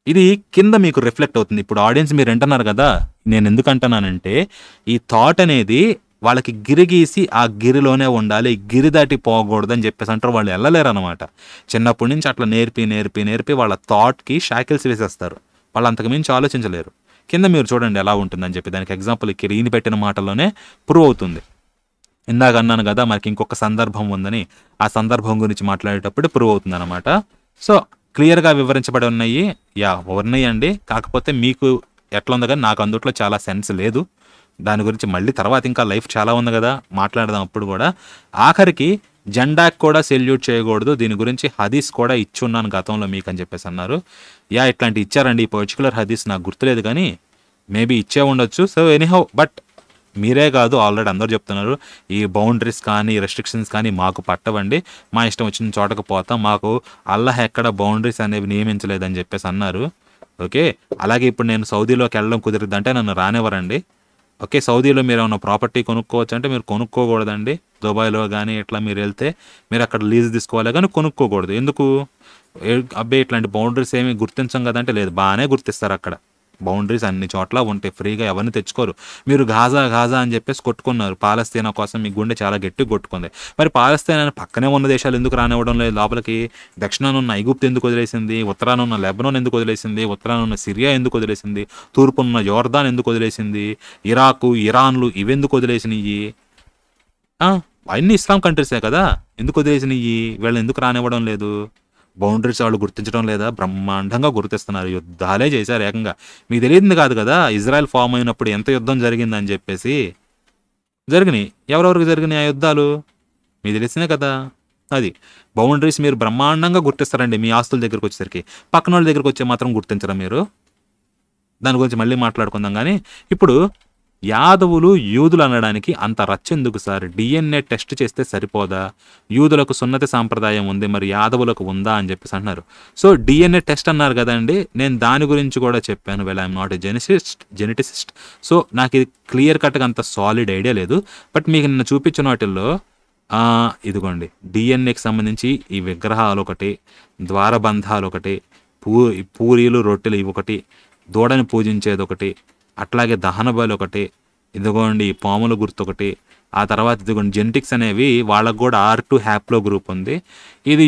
Speaker 1: ఇది కింద మీకు రిఫ్లెక్ట్ అవుతుంది. ఇప్పుడు ఆడియన్స్ మీరు వింటున్నారు కదా, నేను ఎందుకు అంటున్నానంటే ఈ థాట్ అనేది వాళ్ళకి గిరి గీసి ఆ గిరిలోనే ఉండాలి, గిరి దాటి పోకూడదు అని చెప్పేసి అంటారు. వాళ్ళు వెళ్ళలేరు అనమాట. చిన్నప్పటి నుంచి అట్లా నేర్పి వాళ్ళ థాట్కి షాకిల్స్ వేసేస్తారు. వాళ్ళు అంతకుమించి ఆలోచించలేరు. కింద మీరు చూడండి ఎలా ఉంటుందని చెప్పి, దానికి ఎగ్జాంపుల్ ఇక్కడ ఈయన పెట్టిన మాటల్లోనే ప్రూవ్ అవుతుంది. ఇందాక అన్నాను కదా మనకి ఇంకొక సందర్భం ఉందని, ఆ సందర్భం గురించి మాట్లాడేటప్పుడు ప్రూవ్ అవుతుంది అనమాట. సో క్లియర్గా వివరించబడి ఉన్నాయి. ఉన్నాయండి. కాకపోతే మీకు ఎట్లా ఉంది కానీ నాకు అందుట్లో చాలా సెన్స్ లేదు. దాని గురించి మళ్ళీ తర్వాత ఇంకా లైఫ్ చాలా ఉంది కదా, మాట్లాడదాం అప్పుడు కూడా. ఆఖరికి జెండాకి కూడా సెల్యూట్ చేయకూడదు, దీని గురించి హదీస్ కూడా ఇచ్చున్నాను గతంలో మీకు అని చెప్పేసి అన్నారు. ఇట్లాంటి ఇచ్చారండి. ఈ పర్టికులర్ హదీస్ నాకు గుర్తులేదు కానీ మేబీ ఇచ్చే ఉండొచ్చు. సో ఎనీహౌ, బట్ మీరే కాదు ఆల్రెడీ అందరూ చెప్తున్నారు ఈ బౌండరీస్ కానీ రెస్ట్రిక్షన్స్ కానీ మాకు పట్టవండి, మా ఇష్టం వచ్చిన చోటకు పోతాం, మాకు అల్లాహ్ ఎక్కడ బౌండరీస్ అనేవి నియమించలేదని చెప్పేసి అన్నారు. ఓకే, అలాగే ఇప్పుడు నేను సౌదీలోకి వెళ్ళడం కుదిరిద్దంటే నన్ను రానివ్వరండి. ఓకే, సౌదీలో మీరు ఏమైనా ప్రాపర్టీ కొనుక్కోవచ్చు అంటే మీరు కొనుక్కోకూడదండి. దుబాయ్లో కానీ ఇట్లా మీరు వెళ్తే మీరు అక్కడ లీజ్ తీసుకోవాలి కానీ కొనుక్కోకూడదు. ఎందుకు? అబ్బాయి ఇట్లాంటి బౌండరీస్ ఏమి గుర్తించం కదంటే, లేదు బాగానే గుర్తిస్తారు అక్కడ. బౌండరీస్ అన్ని చోట్ల ఉంటాయి, ఫ్రీగా ఎవరిని తెచ్చుకోరు. మీరు గాజా గాజా అని చెప్పేసి కొట్టుకున్నారు పాలస్తీనా కోసం, మీ గుండె చాలా గట్టిగా కొట్టుకుంది. మరి పాలస్తీనా పక్కనే ఉన్న దేశాలు ఎందుకు రానివ్వడం లేదు లోపలికి? దక్షిణాన ఉన్న ఐగుప్తు ఎందుకు వదిలేసింది? ఉత్తరాన ఉన్న లెబనాన్ ఎందుకు వదిలేసింది? ఉత్తరాన ఉన్న సిరియా ఎందుకు వదిలేసింది? తూర్పున్న యోర్దాన్ ఎందుకు వదిలేసింది? ఇరాకు, ఇరాన్లు ఇవెందుకు వదిలేసినవి? అవన్నీ ఇస్లాం కంట్రీసే కదా, ఎందుకు వదిలేసినవి? వీళ్ళు ఎందుకు రానివ్వడం లేదు? బౌండరీస్ వాళ్ళు గుర్తించడం లేదా? బ్రహ్మాండంగా గుర్తిస్తున్నారు. యుద్ధాలే చేశారు ఏకంగా. మీకు తెలియదు కాదు కదా ఇజ్రాయెల్ ఫామ్ అయినప్పుడు ఎంత యుద్ధం జరిగిందని చెప్పేసి. జరిగినాయి. ఎవరెవరికి జరిగినాయి ఆ యుద్ధాలు మీకు తెలిసిందే కదా. అది బౌండరీస్ మీరు బ్రహ్మాండంగా గుర్తిస్తారండి మీ ఆస్తుల దగ్గరకు వచ్చేసరికి. పక్కన వాళ్ళ దగ్గరకు వచ్చే మాత్రం గుర్తించరా మీరు? దాని గురించి మళ్ళీ మాట్లాడుకుందాం. కానీ ఇప్పుడు యాదవులు యూదులు అనడానికి అంత రచ్చెందుకు సార్? డిఎన్ఏ టెస్ట్ చేస్తే సరిపోదా? యూదులకు సున్నతి సాంప్రదాయం ఉంది, మరి యాదవులకు ఉందా అని చెప్పేసి అంటున్నారు. సో డిఎన్ఏ టెస్ట్ అన్నారు కదండి, నేను దాని గురించి కూడా చెప్పాను. Well I'm not a geneticist, so నాకు ఇది క్లియర్ కట్గా అంత సాలిడ్ ఐడియా లేదు. బట్ మీకు నిన్న చూపించిన వాటిల్లో ఇదిగోండి డిఎన్ఏకి సంబంధించి ఈ విగ్రహాలు ఒకటి, ద్వారబంధాలు ఒకటి, పూరీలు రొట్టెలు ఇవి ఒకటి, దూడని పూజించేది ఒకటి, అట్లాగే దహన బలి ఒకటి, ఇదిగోండి పాముల గుర్తు ఒకటి, ఆ తర్వాత ఇదిగోండి జెనెటిక్స్ అనేవి వాళ్ళకు కూడా R2 హ్యాప్లో గ్రూప్ ఉంది. ఇది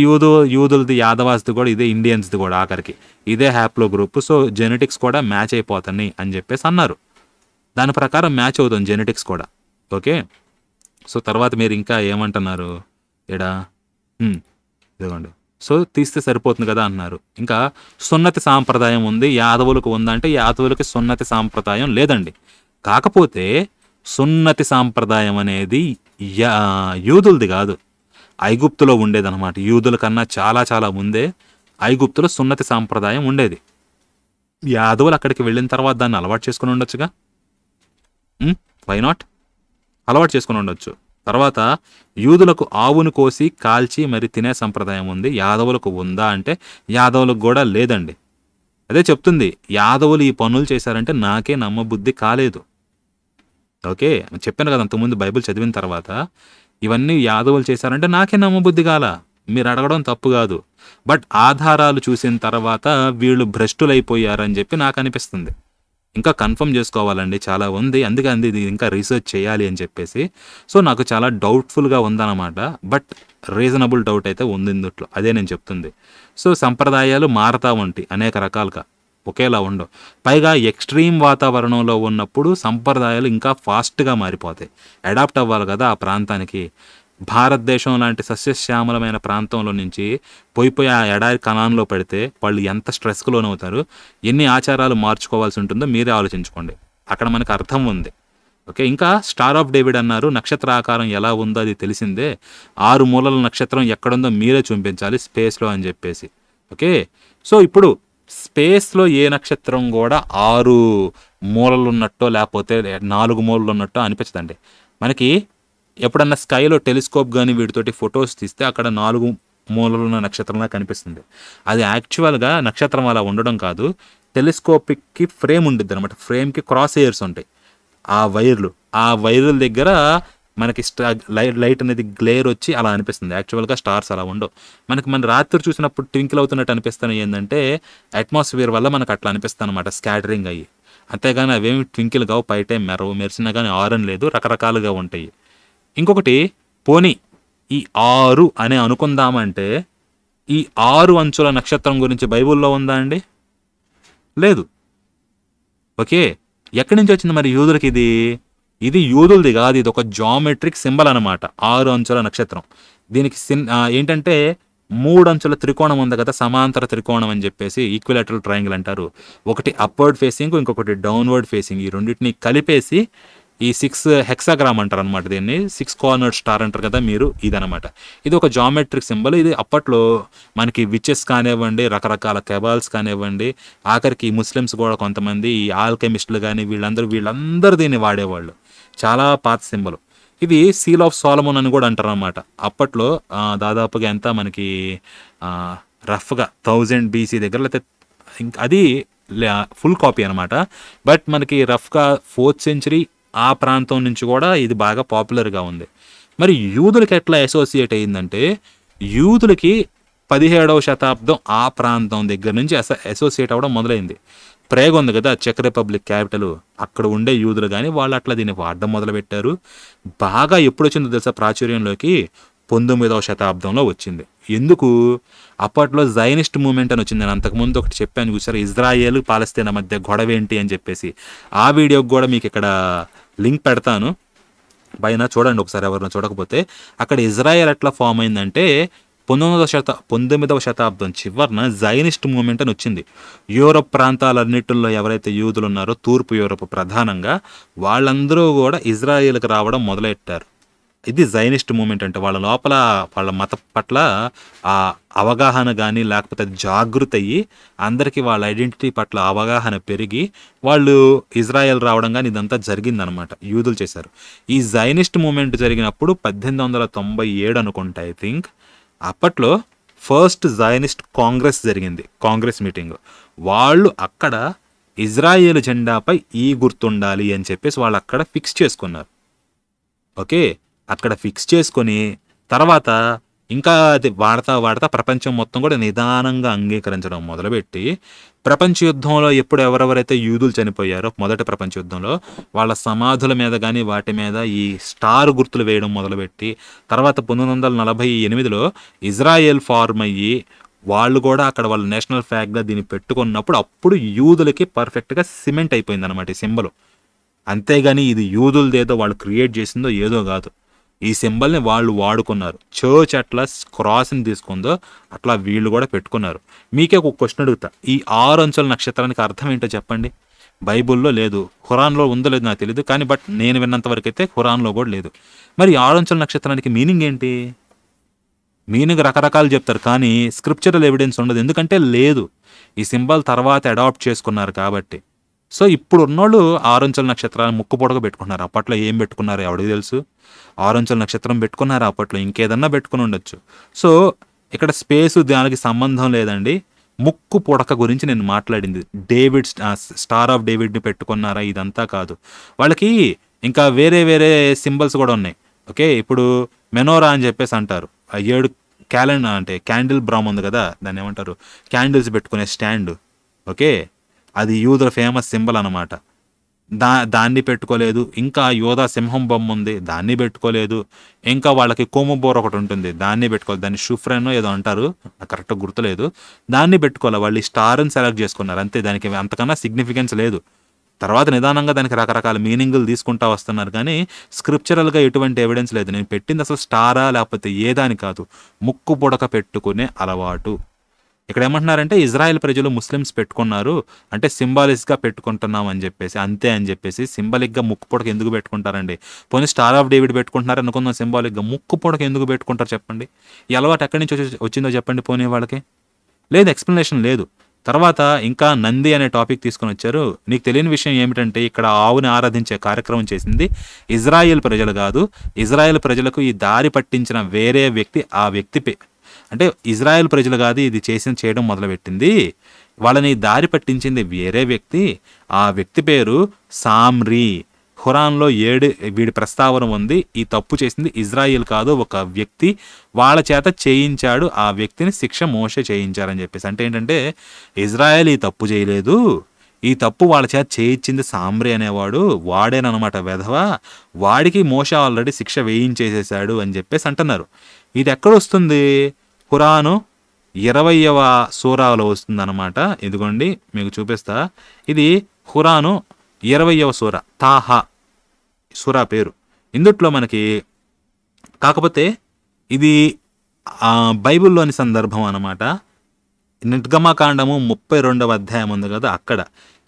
Speaker 1: యూదులది యాదవాస్ది కూడా ఇదే, ఇండియన్స్ది కూడా ఆఖరికి ఇదే హ్యాప్లో గ్రూప్. సో జెనెటిక్స్ కూడా మ్యాచ్ అయిపోతాయి అని చెప్పేసి అన్నారు. దాని ప్రకారం మ్యాచ్ అవుతుంది జెనెటిక్స్ కూడా. ఓకే, సో తర్వాత మీరు ఇంకా ఏమంటున్నారు ఇదిగోండి, సో తీస్తే సరిపోతుంది కదా అన్నారు. ఇంకా సున్నతి సాంప్రదాయం ఉంది, యాదవులకు ఉందంటే యాదవులకి సున్నతి సాంప్రదాయం లేదండి. కాకపోతే సున్నతి సాంప్రదాయం అనేది యూదులది కాదు, ఐగుప్తులో ఉండేదన్నమాట. యూదుల కన్నా చాలా చాలా ముందే ఐగుప్తులో సున్నతి సాంప్రదాయం ఉండేది. యాదవులు అక్కడికి వెళ్ళిన తర్వాత దాన్ని అలవాటు చేసుకుని ఉండొచ్చుగా. Why not? అలవాటు చేసుకుని ఉండొచ్చు. తర్వాత యూదులకు ఆవును కోసి కాల్చి మరి తినే సంప్రదాయం ఉంది, యాదవులకు ఉందా అంటే యాదవులకు కూడా లేదండి. అదే చెప్తుంది, యాదవులు ఈ పనులు చేశారంటే నాకే నమ్మబుద్ధి కాలేదు. ఓకే, చెప్పాను కదా అంతకుముందు బైబిల్ చదివిన తర్వాత, ఇవన్నీ యాదవులు చేశారంటే నాకే నమ్మబుద్ధి కాల. మీరు అడగడం తప్పు కాదు, బట్ ఆధారాలు చూసిన తర్వాత వీళ్ళు భ్రష్టులైపోయారని చెప్పి నాకు అనిపిస్తుంది. ఇంకా కన్ఫర్మ్ చేసుకోవాలండి, చాలా ఉంది, అందుకే ఇది ఇంకా రీసెర్చ్ చేయాలి అని చెప్పేసి. సో నాకు చాలా డౌట్ఫుల్గా ఉందన్నమాట, బట్ రీజనబుల్ డౌట్ అయితే ఉంది ఇందుట్లో, అదే నేను చెప్తుంది. సో సంప్రదాయాలు మారుతూ ఉంటాయి అనేక రకాలుగా, ఒకేలా ఉండవు. పైగా ఎక్స్ట్రీమ్ వాతావరణంలో ఉన్నప్పుడు సంప్రదాయాలు ఇంకా ఫాస్ట్గా మారిపోతాయి, అడాప్ట్ అవ్వాలి కదా ఆ ప్రాంతానికి. భారతదేశం లాంటి సస్యశ్యామలమైన ప్రాంతంలో నుంచి పోయిపోయి ఆ ఎడారి కణాల్లో పెడితే వాళ్ళు ఎంత స్ట్రెస్కు లోనవుతారు, ఎన్ని ఆచారాలు మార్చుకోవాల్సి ఉంటుందో మీరే ఆలోచించుకోండి. అక్కడ మనకు అర్థం ఉంది. ఓకే, ఇంకా స్టార్ ఆఫ్ డేవిడ్ అన్నారు, నక్షత్ర ఆకారం ఎలా ఉందో అది తెలిసిందే, 6 మూలల నక్షత్రం ఎక్కడుందో మీరే చూపించాలి స్పేస్లో అని చెప్పేసి. ఓకే, సో ఇప్పుడు స్పేస్లో ఏ నక్షత్రం కూడా 6 మూలలు ఉన్నట్టో లేకపోతే 4 మూలలు ఉన్నట్టో అనిపించదండి మనకి. ఎప్పుడన్నా స్కైలో టెలిస్కోప్ కానీ వీటితోటి ఫొటోస్ తీస్తే అక్కడ 4 మూలలు ఉన్న నక్షత్రంలా కనిపిస్తుంది. అది యాక్చువల్గా నక్షత్రం అలా ఉండడం కాదు, టెలిస్కోపిక్కి ఫ్రేమ్ ఉండిద్ది అనమాట. ఫ్రేమ్కి క్రాస్ ఎయిర్స్ ఉంటాయి, ఆ వైర్ల దగ్గర మనకి లైట్ అనేది గ్లేర్ వచ్చి అలా అనిపిస్తుంది. యాక్చువల్గా స్టార్స్ అలా ఉండవు మనకి. మన రాత్రి చూసినప్పుడు ట్వింకిల్ అవుతున్నట్టు అనిపిస్తాయి ఏంటంటే అట్మాస్ఫియర్ వల్ల మనకు అట్లా అనిపిస్తుంది అనమాట, స్కాటరింగ్ అయ్యి. అంతేగాని అవేమి ట్వింకిల్ కావు, పైటే మెరిసినా కానీ ఆరన్ లేదు, రకరకాలుగా ఉంటాయి. ఇంకొకటి, పోనీ ఈ 6 అని అనుకుందామంటే ఈ 6 అంచుల నక్షత్రం గురించి బైబుల్లో ఉందా అండి? లేదు. ఓకే, ఎక్కడి నుంచి వచ్చింది మరి యూదులకి? ఇది యూదులది కాదు, ఇది ఒక జామెట్రిక్ సింబల్ అనమాట, 6 అంచుల నక్షత్రం. దీనికి ఏంటంటే 3 అంచుల త్రికోణం ఉంది కదా, సమాంతర త్రికోణం అని చెప్పేసి ఈక్విలాటరల్ ట్రయాంగిల్ అంటారు. ఒకటి అప్వర్డ్ ఫేసింగ్, ఇంకొకటి డౌన్వర్డ్ ఫేసింగ్. ఈ రెండింటిని కలిపేసి ఈ 6 హెక్సాగ్రామ్ అంటారు అనమాట. దీన్ని 6 కార్నర్డ్ స్టార్ అంటారు కదా మీరు, ఇదనమాట. ఇది ఒక జామెట్రిక్ సింబల్. ఇది అప్పట్లో మనకి విచెస్ కానివ్వండి, రకరకాల కెబాల్స్ కానివ్వండి, ఆఖరికి ముస్లిమ్స్ కూడా కొంతమంది ఈ ఆల్కెమిస్టులు కానీ వీళ్ళందరూ దీన్ని వాడేవాళ్ళు. చాలా పాత సింబల్. ఇది సీల్ ఆఫ్ సోలమన్ అని కూడా అంటారు అనమాట. అప్పట్లో దాదాపుగా ఎంత మనకి రఫ్గా 1000 BC దగ్గర, లేకపోతే అది ఫుల్ కాపీ అనమాట. బట్ మనకి రఫ్గా 4th century ఆ ప్రాంతం నుంచి కూడా ఇది బాగా పాపులర్గా ఉంది. మరి యూదులకి ఎట్లా అసోసియేట్ అయ్యిందంటే, యూదులకి 17వ శతాబ్దం ఆ ప్రాంతం దగ్గర నుంచి అసోసియేట్ అవ్వడం మొదలైంది. ప్రేగ్ ఉంది కదా, చెక్ రిపబ్లిక్ క్యాపిటల్, అక్కడ ఉండే యూదులు కానీ వాళ్ళు అట్లా దీన్ని వాడడం మొదలుపెట్టారు. బాగా ఎప్పుడు వచ్చిందో తెలుసా ప్రాచుర్యంలోకి? 19వ శతాబ్దంలో వచ్చింది. ఎందుకు? అప్పట్లో జైనిస్ట్ మూవ్మెంట్ అని వచ్చింది. నేను అంతకుముందు ఒకటి చెప్పాను చూసారు, ఇజ్రాయేల్ పాలస్తీనా మధ్య గొడవ ఏంటి అని చెప్పేసి. ఆ వీడియోకి కూడా మీకు ఇక్కడ లింక్ పెడతాను పైన, చూడండి ఒకసారి ఎవరైనా చూడకపోతే. అక్కడ ఇజ్రాయెల్ ఎట్లా ఫామ్ అయిందంటే 19వ శతాబ్దం చివరిన జైనిస్ట్ మూవ్మెంట్ అని వచ్చింది. యూరప్ ప్రాంతాలన్నిటిల్లో ఎవరైతే యూదులు ఉన్నారో, తూర్పు యూరప్ ప్రధానంగా, వాళ్ళందరూ కూడా ఇజ్రాయేల్కి రావడం మొదలెట్టారు. ఇది జైనిస్ట్ మూమెంట్ అంటే. వాళ్ళ లోపల వాళ్ళ మత పట్ల ఆ అవగాహన కానీ, లేకపోతే జాగృతి అయ్యి అందరికీ వాళ్ళ ఐడెంటిటీ పట్ల అవగాహన పెరిగి వాళ్ళు ఇజ్రాయెల్ రావడం కానీ ఇదంతా జరిగిందనమాట. యూదులు చేశారు. ఈ జైనిస్ట్ మూమెంట్ జరిగినప్పుడు 1897 అనుకుంటా, ఐ థింక్. అప్పట్లో ఫస్ట్ జైనిస్ట్ కాంగ్రెస్ జరిగింది, కాంగ్రెస్ మీటింగ్. వాళ్ళు అక్కడ ఇజ్రాయేల్ జెండాపై ఈ గుర్తుండాలి అని చెప్పేసి వాళ్ళు అక్కడ ఫిక్స్ చేసుకున్నారు. ఓకే, అక్కడ ఫిక్స్ చేసుకొని తర్వాత ఇంకా అది వాడతా ప్రపంచం మొత్తం కూడా నిదానంగా అంగీకరించడం మొదలుపెట్టి, ప్రపంచ యుద్ధంలో ఎప్పుడు ఎవరెవరైతే యూదులు చనిపోయారో మొదటి ప్రపంచ యుద్ధంలో, వాళ్ళ సమాధుల మీద కానీ వాటి మీద ఈ స్టార్ గుర్తులు వేయడం మొదలుపెట్టి, తర్వాత 1948లో ఇజ్రాయెల్ ఫార్మ్ అయ్యి వాళ్ళు కూడా అక్కడ వాళ్ళ నేషనల్ ఫ్లాగ్గా దీన్ని పెట్టుకున్నప్పుడు అప్పుడు యూదులకి పర్ఫెక్ట్గా సిమెంట్ అయిపోయింది అనమాట ఈ సింబల్. అంతేగాని ఇది యూదులదేదో వాళ్ళు క్రియేట్ చేసిందో ఏదో కాదు. ఈ సింబల్ని వాళ్ళు వాడుకున్నారు. చర్చ్ అట్లా క్రాస్ని తీసుకుందో అట్లా వీళ్ళు కూడా పెట్టుకున్నారు. మీకే ఒక క్వశ్చన్ అడుగుతా, ఈ 6 అంచుల నక్షత్రానికి అర్థం ఏంటో చెప్పండి. బైబుల్లో లేదు, ఖురాన్లో ఉందో లేదు నాకు తెలియదు, కానీ బట్ నేను విన్నంత వరకు అయితే ఖురాన్లో కూడా లేదు. మరి 6 అంచుల నక్షత్రానికి మీనింగ్ ఏంటి? మీనింగ్ రకరకాలు చెప్తారు, కానీ స్క్రిప్చరల్ ఎవిడెన్స్ ఉండదు. ఎందుకంటే లేదు, ఈ సింబల్ తర్వాత అడాప్ట్ చేసుకున్నారు కాబట్టి. సో ఇప్పుడు ఉన్నోళ్ళు 6 అంచుల నక్షత్రాన్ని ముక్కు పొడక పెట్టుకున్నారు. అప్పట్లో ఏం పెట్టుకున్నారు ఎవడికి తెలుసు? 6 అంచుల నక్షత్రం పెట్టుకున్నారు అప్పట్లో, ఇంకేదన్నా పెట్టుకుని ఉండొచ్చు. సో ఇక్కడ స్పేసు దానికి సంబంధం లేదండి. ముక్కు పొడక గురించి నేను మాట్లాడింది. డేవిడ్ స్టార్ ఆఫ్ డేవిడ్ని పెట్టుకున్నారా, ఇదంతా కాదు. వాళ్ళకి ఇంకా వేరే వేరే సింబల్స్ కూడా ఉన్నాయి. ఓకే, ఇప్పుడు మెనోరా అని చెప్పేసి అంటారు. 7 క్యాలెండర్ అంటే క్యాండిల్ బ్రామ్ ఉంది కదా, దాన్ని ఏమంటారు, క్యాండిల్స్ పెట్టుకునే స్టాండ్. ఓకే, అది యూదుల ఫేమస్ సింబల్ అనమాట. దాన్ని పెట్టుకోలేదు. ఇంకా యోధా సింహం బొమ్మ ఉంది, దాన్ని పెట్టుకోలేదు. ఇంకా వాళ్ళకి కొమ్ము బోర్ ఒకటి ఉంటుంది, దాన్ని పెట్టుకోలేదు. దాన్ని షుఫ్రెన్ ఏదో అంటారు, నాకు కరెక్ట్గా గుర్తులేదు. దాన్ని పెట్టుకోవాలి. వాళ్ళు ఈ స్టార్ని సెలెక్ట్ చేసుకున్నారు అంతే, దానికి అంతకన్నా సిగ్నిఫికెన్స్ లేదు. తర్వాత నిదానంగా దానికి రకరకాల మీనింగులు తీసుకుంటా వస్తున్నారు, కానీ స్క్రిప్చరల్గా ఎటువంటి ఎవిడెన్స్ లేదు. నేను పెట్టింది అసలు స్టారా లేకపోతే ఏదాని కాదు, ముక్కు పొడక పెట్టుకునే అలవాటు. ఇక్కడ ఏమంటున్నారంటే ఇజ్రాయెల్ ప్రజలు ముస్లిమ్స్ పెట్టుకున్నారు అంటే సింబాలిక్గా పెట్టుకుంటున్నాం అని చెప్పేసి, అంతే అని చెప్పేసి. సింబాలిక్గా ముక్కు పొడక ఎందుకు పెట్టుకుంటారండి? పోనీ స్టార్ ఆఫ్ డేవిడ్ పెట్టుకుంటున్నారు అనుకుందాం, సింబాలిక్గా ముక్కు పొడక ఎందుకు పెట్టుకుంటారు చెప్పండి? ఈ అలవాటు ఎక్కడి నుంచి వచ్చిందో చెప్పండి పోనీ వాళ్ళకి. లేదు, ఎక్స్ప్లెనేషన్ లేదు. తర్వాత ఇంకా నంది అనే టాపిక్ తీసుకొని వచ్చారు. నీకు తెలియని విషయం ఏమిటంటే ఇక్కడ ఆవుని ఆరాధించే కార్యక్రమం చేసింది ఇజ్రాయెల్ ప్రజలు కాదు. ఇజ్రాయెల్ ప్రజలకు ఈ దారి పట్టించిన వేరే వ్యక్తి, ఆ వ్యక్తి అంటే ఇజ్రాయెల్ ప్రజలు కాదు ఇది చేయడం మొదలుపెట్టింది. వాళ్ళని దారి పట్టించింది వేరే వ్యక్తి. ఆ వ్యక్తి పేరు సామ్రీ. ఖురాన్లో 7 వీడి ప్రస్తావన ఉంది. ఈ తప్పు చేసింది ఇజ్రాయిల్ కాదు, ఒక వ్యక్తి. వాళ్ళ చేత చేయించాడు, ఆ వ్యక్తిని శిక్ష మోషే చేయించారని చెప్పేసి. అంటే ఏంటంటే ఇజ్రాయెల్ ఈ తప్పు చేయలేదు, ఈ తప్పు వాళ్ళ చేత చేయించింది సామ్రీ అనేవాడు, వాడేనమాట వెధవ, వాడికి మోషే ఆల్రెడీ శిక్ష వేయించేసేసాడు అని చెప్పేసి అంటున్నారు. ఇది ఎక్కడొస్తుంది? ఖురాను 20వ సూరాలో వస్తుందన్నమాట. ఇదిగోండి మీకు చూపిస్తా. ఇది ఖురాను 20వ సూర, తాహా సూరా పేరు. ఇందుట్లో మనకి కాకపోతే ఇది బైబిల్లోని సందర్భం అన్నమాట. నిర్గమకాండము 32వ అధ్యాయం ఉంది కదా, అక్కడ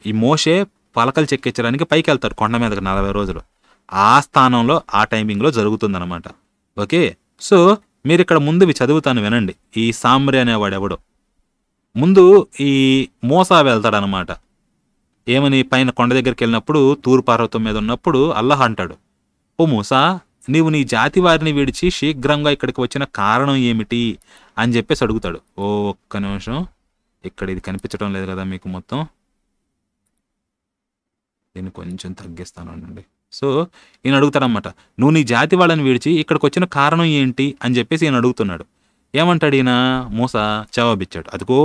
Speaker 1: ఈ మోషే పలకలు చెక్కించడానికి పైకి వెళ్తాడు కొండ మీదకి 40 రోజులు. ఆ స్థానంలో ఆ టైమింగ్లో జరుగుతుందన్నమాట. ఓకే, సో మీరు ఇక్కడ ముందువి చదువుతాను వినండి. ఈ సామ్రి అనేవాడు ఎవడో ముందు ఈ మోసా వెళ్తాడనమాట. ఏమని, పైన కొండ దగ్గరికి వెళ్ళినప్పుడు తూరు పర్వతం మీద ఉన్నప్పుడు అల్లాహ్ అంటాడు, ఓ మూసా, నీవు నీ జాతి వారిని విడిచి శీఘ్రంగా ఇక్కడికి వచ్చిన కారణం ఏమిటి అని చెప్పేసి అడుగుతాడు. ఓ ఒక్క నిమిషం, ఇక్కడ ఇది కనిపించడం లేదు కదా మీకు మొత్తం, దీన్ని కొంచెం తగ్గిస్తాను అండి. సో ఈయన అడుగుతాడనమాట, నువ్వు నీ జాతి వాళ్ళని విడిచి ఇక్కడికి వచ్చిన కారణం ఏంటి అని చెప్పేసి ఈయన అడుగుతున్నాడు. ఏమంటాడు ఈయన, మూసా జవాబిచ్చాడు, అదిగో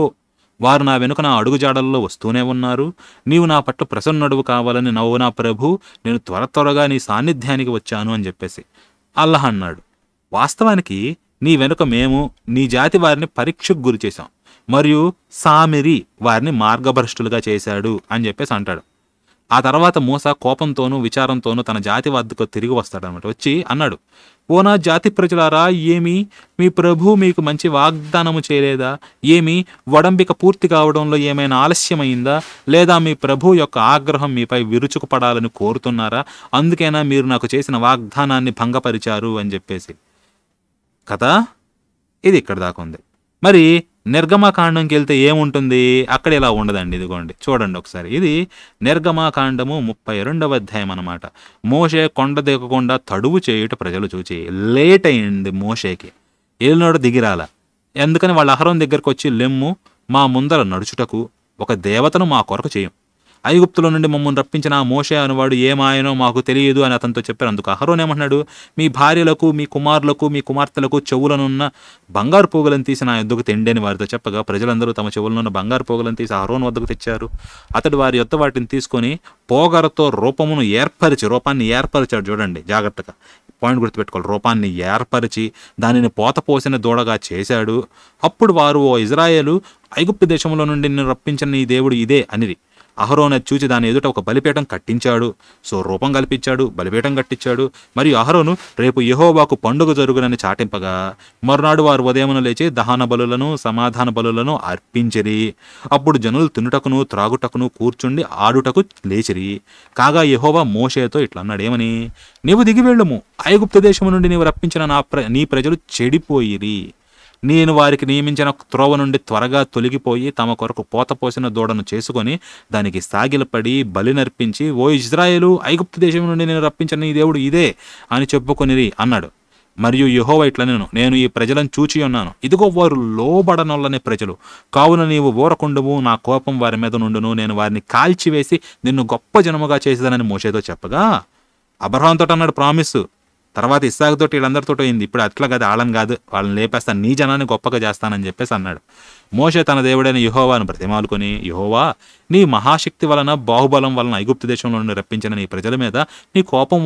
Speaker 1: వారు నా వెనుక నా అడుగుజాడల్లో వస్తూనే ఉన్నారు. నీవు నా పట్ల ప్రసన్నుడవు కావాలని నవ్వు నా ప్రభు, నేను త్వరగా నీ సాన్నిధ్యానికి వచ్చాను అని చెప్పేసి అల్లాహ్ అన్నాడు. వాస్తవానికి నీ వెనుక మేము నీ జాతి వారిని పరీక్షకు గురి చేశాం, మరియు సామిరి వారిని మార్గభ్రష్టులుగా చేశాడు అని చెప్పేసి అంటాడు. ఆ తర్వాత మూసా కోపంతోనూ విచారంతోనూ తన జాతి వద్దకు తిరిగి వస్తాడనమాట. వచ్చి అన్నాడు, ఓ నా జాతి ప్రజలారా, ఏమి మీ ప్రభు మీకు మంచి వాగ్దానము చేయలేదా? ఏమి వడంబిక పూర్తి కావడంలో ఏమైనా ఆలస్యమైందా? లేదా మీ ప్రభు యొక్క ఆగ్రహం మీపై విరుచుకుపడాలని కోరుతున్నారా? అందుకైనా మీరు నాకు చేసిన వాగ్దానాన్ని భంగపరిచారు అని చెప్పేసి కదా. ఇది ఇక్కడ దాకా ఉంది. మరి నిర్గమకాండంకి వెళ్తే ఏముంటుంది, అక్కడ ఇలా ఉండదండి. ఇదిగోండి చూడండి ఒకసారి, ఇది నిర్గమకాండము 32వ అధ్యాయం అనమాట. మోషే కొండ దిగకుండా తడువు చేయుట ప్రజలు చూచి, లేట్ అయింది మోషేకి, ఏలినాడు దిగిరాల. ఎందుకని వాళ్ళ అహరోన్ దగ్గరకు వచ్చి, లెమ్ము మా ముందర నడుచుటకు ఒక దేవతను మా కొరకు చేయం. ఐగుప్తులో నుండి మమ్మల్ని రప్పించిన ఆ మోషే అనువాడు ఏమాయనో మాకు తెలియదు అని అతనితో చెప్పారు. అందుకు అహరోన్ ఏమన్నాడు, మీ భార్యలకు, మీ కుమారులకు, మీ కుమార్తెలకు చెవులనున్న బంగారు పోగులను తీసి నా యొద్దకు తెండని వారితో చెప్పగా, ప్రజలందరూ తమ చెవులనున్న బంగారు పోగులను తీసి అహరోన్ వద్దకు తెచ్చారు. అతడు వారి యొద్ద వాటిని తీసుకొని పోగరతో రూపాన్ని ఏర్పరిచాడు. చూడండి జాగ్రత్తగా, పాయింట్ గుర్తుపెట్టుకోవాలి, రూపాన్ని ఏర్పరిచి దానిని పోత పోసిన దూడగా చేశాడు. అప్పుడు వారు, ఓ ఇజ్రాయేలు, ఐగుప్తు దేశంలో నుండి నిన్ను రప్పించిన నీ దేవుడు ఇదే అనిరి. అహరోన్ అది చూచి దాని ఎదుట ఒక బలిపీఠం కట్టించాడు. సో రూపం కల్పించాడు, బలిపీఠం కట్టించాడు. మరియు అహరోను రేపు యెహోవాకు పండుగ జరుగునని చాటింపగా, మరునాడు వారు ఉదయమున లేచి దహన బలులను సమాధాన బలులను అర్పించిరి. అప్పుడు జనులు తినుటకును త్రాగుటకును కూర్చుండి ఆడుటకు లేచిరి. కాగా యెహోవా మోషేతో ఇట్లా అన్నాడు, ఏమని, నీవు దిగి వెళ్ళుము, ఐగుప్తు దేశము నుండి నీవు రప్పించిన నీ ప్రజలు చెడిపోయిరి. నేను వారికి నియమించిన త్రోవ నుండి త్వరగా తొలగిపోయి తమ కొరకు పోత పోసిన దూడను చేసుకొని దానికి సాగిలపడి బలి నర్పించి, ఓ ఇజ్రాయేలు, ఐగుప్తు దేశం నుండి నేను రప్పించిన నీ దేవుడు ఇదే అని చెప్పుకొనిరి అన్నాడు. మరియు యెహోవా ఇట్లా, నేను ఈ ప్రజలను చూచి ఉన్నాను, ఇదిగో వారు లోబడనొల్లని ప్రజలు, కావున నీవు ఊరకుండుము, నా కోపం వారి మీద నుండును, నేను వారిని కాల్చివేసి నిన్ను గొప్ప జనముగా చేసేదానని మోషేతో చెప్పగా, అబ్రహాంతో అన్నాడు ప్రామిస్, తర్వాత ఇస్సాకుతో వీళ్ళందరితో అయింది. ఇప్పుడు అట్లా కాదు, ఆళ్ళని కాదు, వాళ్ళని లేపేస్తాను, నీ జనాన్ని గొప్పగా చేస్తానని చెప్పేసి అన్నాడు. మోషే తన దేవుడైన యెహోవాను బ్రతిమాలుకొని, యెహోవా, నీ మహాశక్తి వలన బాహుబలం వలన ఐగుప్తు దేశంలో నుండి రప్పించిన నీ ప్రజల మీద నీ కోపము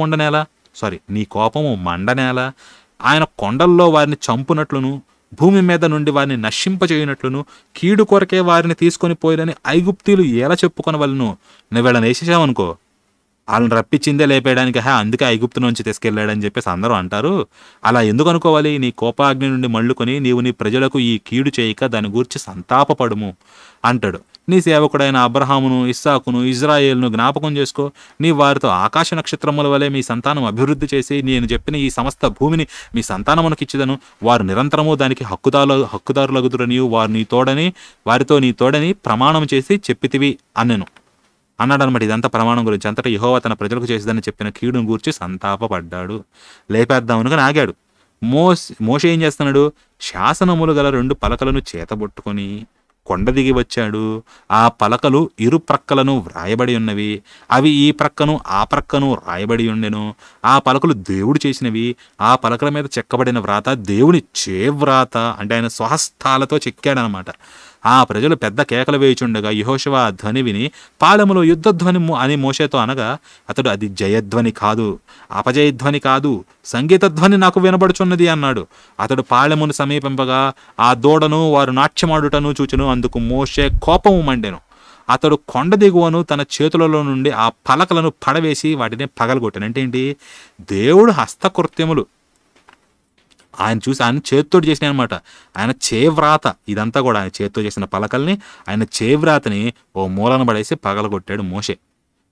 Speaker 1: మండనేలా? ఆయన కొండల్లో వారిని చంపునట్లును భూమి మీద నుండి వారిని నశింపచేయునట్లును కీడు కొరకే వారిని తీసుకొని పోయినని ఐగుప్తీయులు ఎలా చెప్పుకొనవలను? నువ్వు వీళ్ళని వేసేసావనుకో, వాళ్ళని రప్పించిందే లేపేయడానికి, అందుకే ఐగుప్తు నుంచి తీసుకెళ్ళాడని చెప్పేసి అందరూ అంటారు. అలా ఎందుకు అనుకోవాలి? నీ కోపాగ్ని నుండి మళ్ళుకొని నీవు నీ ప్రజలకు ఈ కీడు చేయక దాని గూర్చి సంతాపపడుము అంటాడు. నీ సేవకుడైన అబ్రహామును, ఇస్సాకును, ఇజ్రాయేలును జ్ఞాపకం చేసుకో. నీ వారితో ఆకాశ నక్షత్రముల వలె మీ సంతానం అభివృద్ధి చేసి నేను చెప్పిన ఈ సమస్త భూమిని మీ సంతానమునకు ఇచ్చిదను. వారు నిరంతరము దానికి హక్కుదారులగుదురనియు వారితో నీ తోడని ప్రమాణం చేసి చెప్పితివి అనెను అన్నాడు అనమాట. ఇదంతా ప్రమాణం గురించి. అంతటా యెహోవా తన ప్రజలకు చేసేదని చెప్పిన కీడును గూర్చి సంతాపపడ్డాడు. లేపేద్దామనుగా ఆగాడు. మోషే ఏం చేస్తున్నాడు? శాసనములు గల 2 పలకలను చేతబొట్టుకొని కొండ దిగి వచ్చాడు. ఆ పలకలు ఇరు ప్రక్కలను వ్రాయబడి ఉన్నవి. అవి ఈ ప్రక్కను ఆ ప్రక్కను రాయబడి ఉండెను. ఆ పలకలు దేవుడు చేసినవి. ఆ పలకల మీద చెక్కబడిన వ్రాత దేవుని చేవ్రాత, అంటే ఆయన స్వహస్తాలతో చెక్కాడనమాట. ఆ ప్రజలు పెద్ద కేకలు వేయుచుండగా యెహోషువ ఆ ధ్వని విని, పాలెములో యుద్ధధ్వని అని మోషేతో అనగా, అతడు, అది జయధ్వని కాదు, అపజయధ్వని కాదు, సంగీత ధ్వని నాకు వినబడుచున్నది అన్నాడు. అతడు పాలెమును సమీపింపగా ఆ దూడను వారు నాట్యమాడుటను చూచును. అందుకు మోషే కోపము మండెను. అతడు కొండ దిగువను తన చేతులలో నుండి ఆ పలకలను పడవేసి వాటిని పగలగొట్టాను. అంటే ఏంటి? దేవుడు హస్తకృత్యములు ఆయన చూసి ఆయన చేతితోటి చేసినాయి అనమాట. ఆయన చేవ్రాత ఇదంతా కూడా ఆయన చేతితో చేసిన పలకల్ని ఆయన చేవ్రాతని ఓ మూలన పడేసి పగలగొట్టాడు మోషే.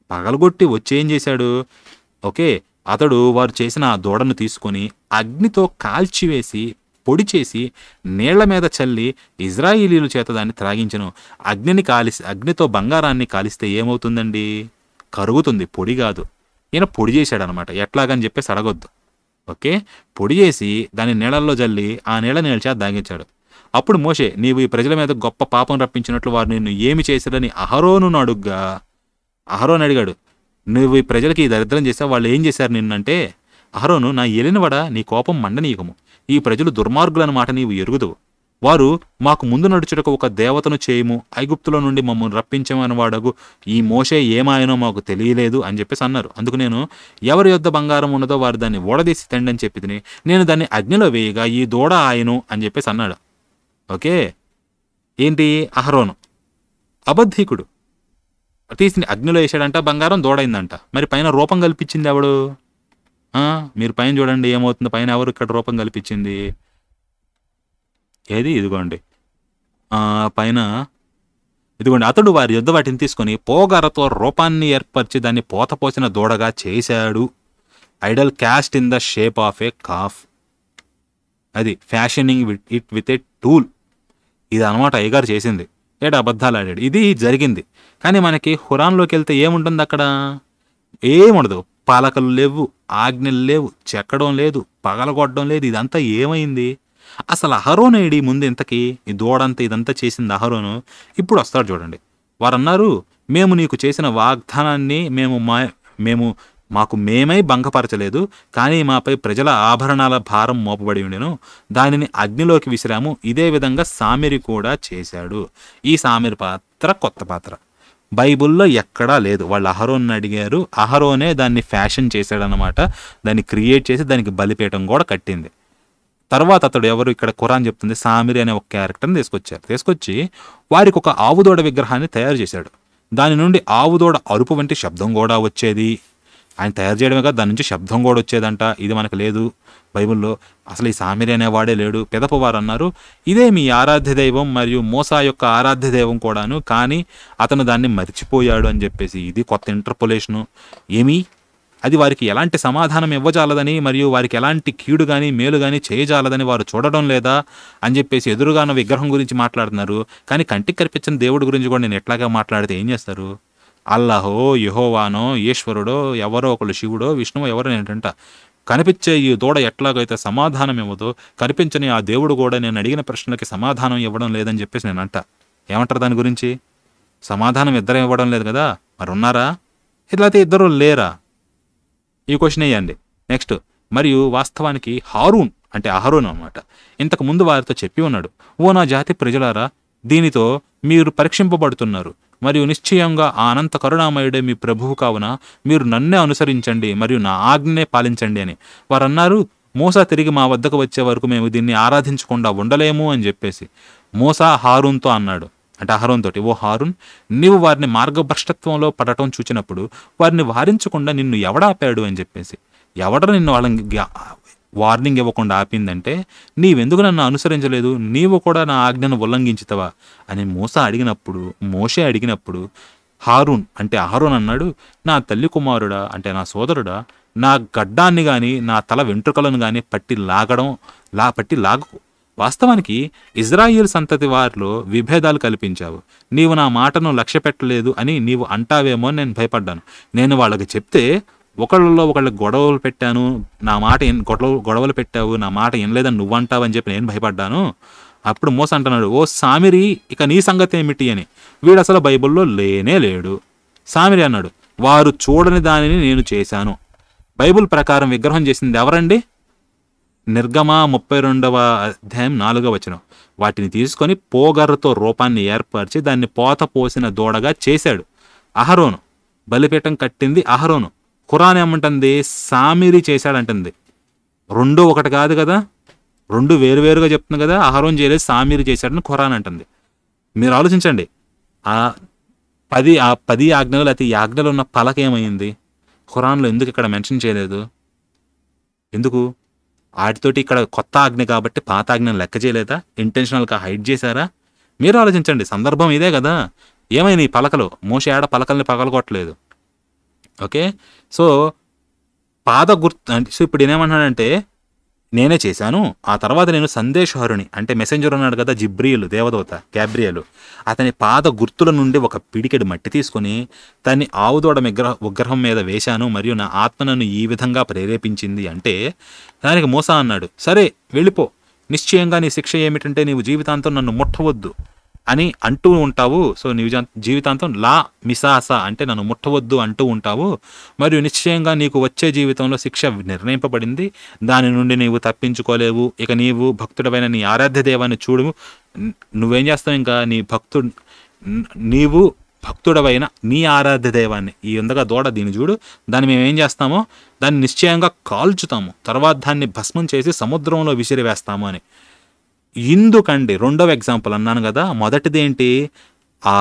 Speaker 1: పగలగొట్టి వచ్చి ఏం చేశాడు? ఓకే, అతడు వారు చేసిన ఆ దూడను తీసుకొని అగ్నితో కాల్చివేసి పొడి చేసి నీళ్ల మీద చల్లి ఇజ్రాయిలీల చేత దాన్ని త్రాగించెను. అగ్నితో బంగారాన్ని కాలిస్తే ఏమవుతుందండి? కరుగుతుంది, పొడి కాదు. ఈయన పొడి చేశాడు అనమాట. ఎట్లాగని చెప్పేసి అడగొద్దు. ఓకే, పొడి చేసి దాన్ని నీళ్ళల్లో జల్లి ఆ నీళ్ళ చేత దాగించాడు. అప్పుడు మోషే, నీవు ఈ ప్రజల మీద గొప్ప పాపం రప్పించినట్లు వారు నిన్ను ఏమి చేశారని అహరోను అడిగాడు. నువ్వు ఈ ప్రజలకి ఈ దరిద్రం చేసావు, వాళ్ళు ఏం చేశారు నిన్నంటే, అహరోను, నా ఏలినవాడా, నీ కోపం మండనీయకము. ఈ ప్రజలు దుర్మార్గులన్న మాట నీవు ఎరుగుదువు. వారు మాకు ముందు నడుచుటకు ఒక దేవతను చేయము, ఐగుప్తులో నుండి మమ్మల్ని రప్పించమని వాడగు ఈ మోషే ఏమాయనో మాకు తెలియలేదు అని చెప్పేసి అన్నారు. అందుకు నేను ఎవరి యొద్ద బంగారం ఉన్నదో వారు దాన్ని ఓడదీసి తండి అని చెప్పి నేను దాన్ని అగ్నిలో వేయగా ఈ దూడ ఆయను అని చెప్పేసి అన్నాడు. ఓకే, ఏంటి? అహరోను అబద్ధీకుడు తీసి అగ్నిలో వేసాడంట, బంగారం దూడైందంట. మరి పైన రూపం కల్పించింది ఎవడు? మీరు పైన చూడండి ఏమవుతుంది. పైన ఎవరు ఇక్కడ రూపం కల్పించింది? ఏది? ఇదిగోండి పైన ఇదిగోండి. అతడు వారి యుద్ధ వాటిని తీసుకొని పోగరతో రూపాన్ని ఏర్పరిచి దాన్ని పోతపోసిన దూడగా చేశాడు. Idol cast in the shape of a calf. అది fashioning it with a tool. ఇది అనమాట అయ్యగారు చేసింది. అబద్ధాలు ఆడాడు. ఇది జరిగింది. కానీ మనకి ఖురాన్లోకి వెళ్తే ఏముంటుంది అక్కడ? ఏముండదు. పాలకలు లేవు, ఆజ్ఞలు లేవు, చెక్కడం లేదు, పగలగొట్టడం లేదు. ఇదంతా ఏమైంది అసలు? అహరోను ఏడి ముందు ఇంతకీ? ఈ దూడంతా ఇదంతా చేసింది అహరోను. ఇప్పుడు వస్తాడు చూడండి. వారు అన్నారు, మేము నీకు చేసిన వాగ్దానాన్ని మేమై భంగపరచలేదు, కానీ మాపై ప్రజల ఆభరణాల భారం మోపబడి ఉండెను, దానిని అగ్నిలోకి విసిరాము. ఇదే విధంగా సామిరి కూడా చేశాడు. ఈ సామిరి పాత్ర కొత్త పాత్ర, బైబుల్లో ఎక్కడా లేదు. వాళ్ళు అహరోన్ని అడిగారు, అహరోనే దాన్ని ఫ్యాషన్ చేశాడనమాట. దాన్ని క్రియేట్ చేసి దానికి బలిపీఠం కూడా కట్టింది. తర్వాత అతడు ఎవరు? ఇక్కడ ఖురాన్ చెప్తుంది, సామిరి అనే ఒక క్యారెక్టర్ని తీసుకొచ్చి వారికి ఒక ఆవుదోడ విగ్రహాన్ని తయారు చేశాడు. దాని నుండి ఆవుదోడ అరుపు వంటి శబ్దం కూడా వచ్చేది. ఆయన తయారు చేయడమే కాదు, దాని నుంచి శబ్దం కూడా వచ్చేదంట. ఇది మనకు లేదు బైబిల్లో. అసలు ఈ సామిరి అనేవాడే లేడు. పెదపవారు అన్నారు, ఇదే మీ ఆరాధ్య దైవం మరియు మోసా యొక్క ఆరాధ్య దైవం కూడాను, కానీ అతను దాన్ని మర్చిపోయాడు అని చెప్పేసి. ఇది కొత్త ఇంటర్పోలేషను. అది వారికి ఎలాంటి సమాధానం ఇవ్వజాలదని మరియు వారికి ఎలాంటి కీడు కానీ మేలు కానీ చేయజాలదని వారు చూడడం లేదా అని చెప్పేసి ఎదురుగాన విగ్రహం గురించి మాట్లాడుతున్నారు. కానీ కంటికి కనిపించిన దేవుడి గురించి కూడా నేను ఎట్లాగా మాట్లాడితే ఏం చేస్తారు? అల్లాహో, యెహోవానో, ఈశ్వరుడో, ఎవరో ఒకళ్ళు, శివుడో, విష్ణువో ఎవరో ఏంటంట, కనిపించే ఈ దూడ ఎట్లాగైతే సమాధానం ఇవ్వదో, కనిపించని ఆ దేవుడు కూడా నేను అడిగిన ప్రశ్నలకి సమాధానం ఇవ్వడం లేదని చెప్పేసి నేను అంట. ఏమంటారు దాని గురించి? సమాధానం ఇద్దరు ఇవ్వడం లేదు కదా, మరి ఉన్నారా? ఇట్లయితే ఇద్దరు లేరా? ఈ క్వశ్చన్ వేయండి. నెక్స్ట్, మరియు వాస్తవానికి హారూన్ అంటే అహరోన్ అనమాట, ఇంతకు ముందు వారితో చెప్పి ఉన్నాడు, ఓ నా జాతి ప్రజలారా, దీనితో మీరు పరీక్షింపబడుతున్నారు మరియు నిశ్చయంగా ఆ అనంత కరుణామయుడే మీ ప్రభువు కావున మీరు నన్నే అనుసరించండి మరియు నా ఆజ్ఞనే పాలించండి అని. వారు అన్నారు, మోసా తిరిగి మా వద్దకు వచ్చే వరకు మేము దీన్ని ఆరాధించకుండా ఉండలేము అని చెప్పేసి మోసా హారూన్తో అన్నాడు. అంటే అహరోన్ తోటి, ఓ హారూన్, నీవు వారిని మార్గభ్రష్టత్వంలో పడటం చూచినప్పుడు వారిని వారించకుండా నిన్ను ఎవడాపాడు అని చెప్పేసి. ఎవడ నిన్ను వాళ్ళని వార్నింగ్ ఇవ్వకుండా ఆపిందంటే, నీవెందుకు నన్ను అనుసరించలేదు, నీవు కూడా నా ఆజ్ఞను ఉల్లంఘించుతావా అని మోషే అడిగినప్పుడు హారూన్ అంటే అహరోన్ అన్నాడు, నా తల్లి కుమారుడా అంటే నా సోదరుడా, నా గడ్డాన్ని కానీ నా తల వెంట్రుకలను కానీ పట్టి లాగకు. వాస్తవానికి ఇజ్రాయిల్ సంతతి వారిలో విభేదాలు కల్పించావు. నీవు నా మాటను లక్ష్య పెట్టలేదు అని నీవు అంటావేమో అని నేను భయపడ్డాను. నేను వాళ్ళకి చెప్తే ఒకళ్ళలో ఒకళ్ళకి గొడవలు పెట్టాను, నా మాట గొడవలు పెట్టావు, నా మాట వినలేదని నువ్వు అంటావని చెప్పి నేను భయపడ్డాను. అప్పుడు మోస అంటున్నాడు, ఓ సామిరి, ఇక నీ సంగతి ఏమిటి అని. వీడు అసలు బైబిల్లో లేనే లేడు. సామిరి అన్నాడు, వారు చూడని దానిని నేను చేశాను. బైబిల్ ప్రకారం విగ్రహం చేసింది ఎవరండి? నిర్గమ 32వ అధ్యాయం 4వ వచనం. వాటిని తీసుకొని పోగర్రతో రూపాన్ని ఏర్పరిచి దాన్ని పోత పోసిన దూడగా చేశాడు అహరోను. బలిపీఠం కట్టింది అహరోను. ఖురాన్ ఏమంటుంది? సామిరి చేశాడంటుంది. రెండు ఒకటి కాదు కదా, రెండు వేరువేరుగా చెప్తుంది కదా. అహరోన్ చేయలేదు, సామిరి చేశాడని ఖురాన్ అంటుంది. మీరు ఆలోచించండి, ఆ 10 ఆజ్ఞలు లేకపోతే ఈ ఆజ్ఞలు ఉన్న పలక ఏమైంది? ఖురాన్లో ఎందుకు ఇక్కడ మెన్షన్ చేయలేదు? ఎందుకు? వాటితోటి ఇక్కడ కొత్త ఆజ్ఞ కాబట్టి పాత ఆజ్ఞను లెక్క చేయలేదా? ఇంటెన్షనల్గా హైడ్ చేశారా? మీరు ఆలోచించండి, సందర్భం ఇదే కదా. ఏమైనా ఈ పలకలు మోషే ఆడ పలకల్ని పగలగొట్టలేదు. ఓకే, సో పాద గుర్తు అంటే, సో ఇప్పుడు నేనేమన్నానంటే నేనే చేశాను, ఆ తర్వాత నేను సందేశహరుని అంటే మెసెంజర్ ఉన్నాడు కదా, జిబ్రియలు దేవదూత గ్యాబ్రియలు, అతని పాద గుర్తుల నుండి ఒక పిడికెడు మట్టి తీసుకొని దాన్ని ఆవుదోడ విగ్రహం మీద వేశాను, మరియు నా ఆత్మ నన్ను ఈ విధంగా ప్రేరేపించింది అంటే, దానికి మోసా అన్నాడు, సరే వెళ్ళిపో, నిశ్చయంగా నీ శిక్ష ఏమిటంటే నీవు జీవితాంతం నన్ను ముట్టవద్దు అని అంటూ ఉంటావు. సో నీవు జీవితాంతం లా మిసాస అంటే నన్ను ముట్టవద్దు అంటూ ఉంటావు, మరియు నిశ్చయంగా నీకు వచ్చే జీవితంలో శిక్ష నిర్ణయింపబడింది, దాని నుండి నీవు తప్పించుకోలేవు. ఇక నీవు భక్తుడమైన నీ ఆరాధ్య దేవాన్ని చూడు. నువ్వేం చేస్తావు? ఇంకా నీవు భక్తుడవైన నీ ఆరాధ్య దేవాన్ని, ఈ ఉందగా దూడ, దీన్ని చూడు, దాన్ని మేము ఏం చేస్తామో దాన్ని నిశ్చయంగా కాల్చుతాము, తర్వాత దాన్ని భస్మం చేసి సముద్రంలో విసిరివేస్తాము అని. ఇందుకండి రెండవ ఎగ్జాంపుల్ అన్నాను కదా. మొదటిది ఏంటి? ఆ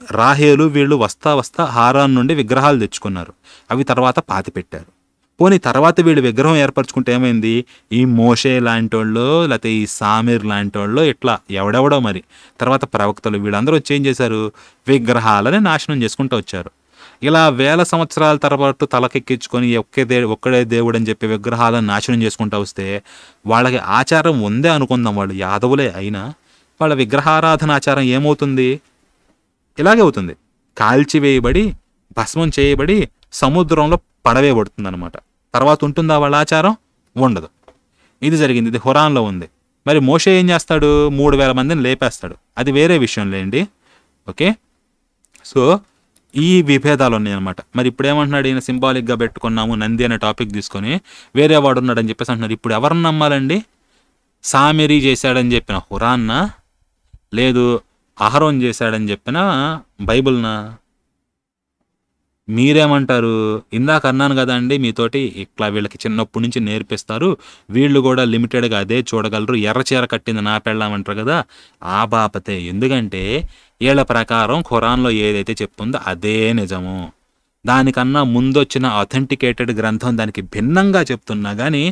Speaker 1: రాహేలు వీళ్ళు వస్తా హారాన్ నుండి విగ్రహాలు తెచ్చుకున్నారు, అవి తర్వాత పాతి పెట్టారు. పోనీ తర్వాత వీళ్ళు విగ్రహం ఏర్పరచుకుంటే ఏమైంది? ఈ మోషే లాంటి వాళ్ళు, లేకపోతే ఈ సామీర్ లాంటి వాళ్ళు, ఇట్లా ఎవడెవడో మరి తర్వాత ప్రవక్తలు వీళ్ళందరూ వచ్చి ఏం చేశారు? విగ్రహాలని నాశనం చేసుకుంటూ వచ్చారు. ఇలా వేల సంవత్సరాల తర్వాత తలకెక్కించుకొని ఒక్కడే దేవుడు అని చెప్పి విగ్రహాలను నాశనం చేసుకుంటూ వస్తే వాళ్ళకి ఆచారం ఉందే అనుకుందాం, వాళ్ళు యాదవులే అయినా వాళ్ళ విగ్రహారాధన ఆచారం ఏమవుతుంది? ఇలాగే అవుతుంది, కాల్చివేయబడి భస్మం చేయబడి సముద్రంలో పడవేయబడుతుంది అనమాట. తర్వాత ఉంటుందా వాళ్ళ ఆచారం? ఉండదు. ఇది జరిగింది, ఇది హురాన్లో ఉంది. మరి మోషే ఏం చేస్తాడు? 3000 మందిని లేపేస్తాడు, అది వేరే విషయం లేండి. ఓకే, సో ఈ విభేదాలు ఉన్నాయన్నమాట. మరి ఇప్పుడు ఏమంటున్నాడు ఈయన? సింబాలిక్గా పెట్టుకున్నాము నంది అనే టాపిక్ తీసుకొని వేరే వాడు ఉన్నాడని చెప్పేసి అంటున్నారు. ఇప్పుడు ఎవరిని నమ్మాలండి? సామెరీ చేశాడని చెప్పిన హురాన్నా, లేదు అహరోన్ చేశాడని చెప్పిన బైబుల్నా? మీరేమంటారు? ఇందాక అన్నాను కదా అండి మీతోటి, ఇట్లా వీళ్ళకి చిన్నప్పటి నుంచి నేర్పిస్తారు, వీళ్ళు కూడా లిమిటెడ్గా అదే చూడగలరు, ఎర్రచీర కట్టింది నా పెళ్ళామంటారు కదా, ఆ బాపతే. ఎందుకంటే వీళ్ళ ప్రకారం ఖురాన్లో ఏదైతే చెప్తుందో అదే నిజము, దానికన్నా ముందొచ్చిన అథెంటికేటెడ్ గ్రంథం దానికి భిన్నంగా చెప్తున్నా కానీ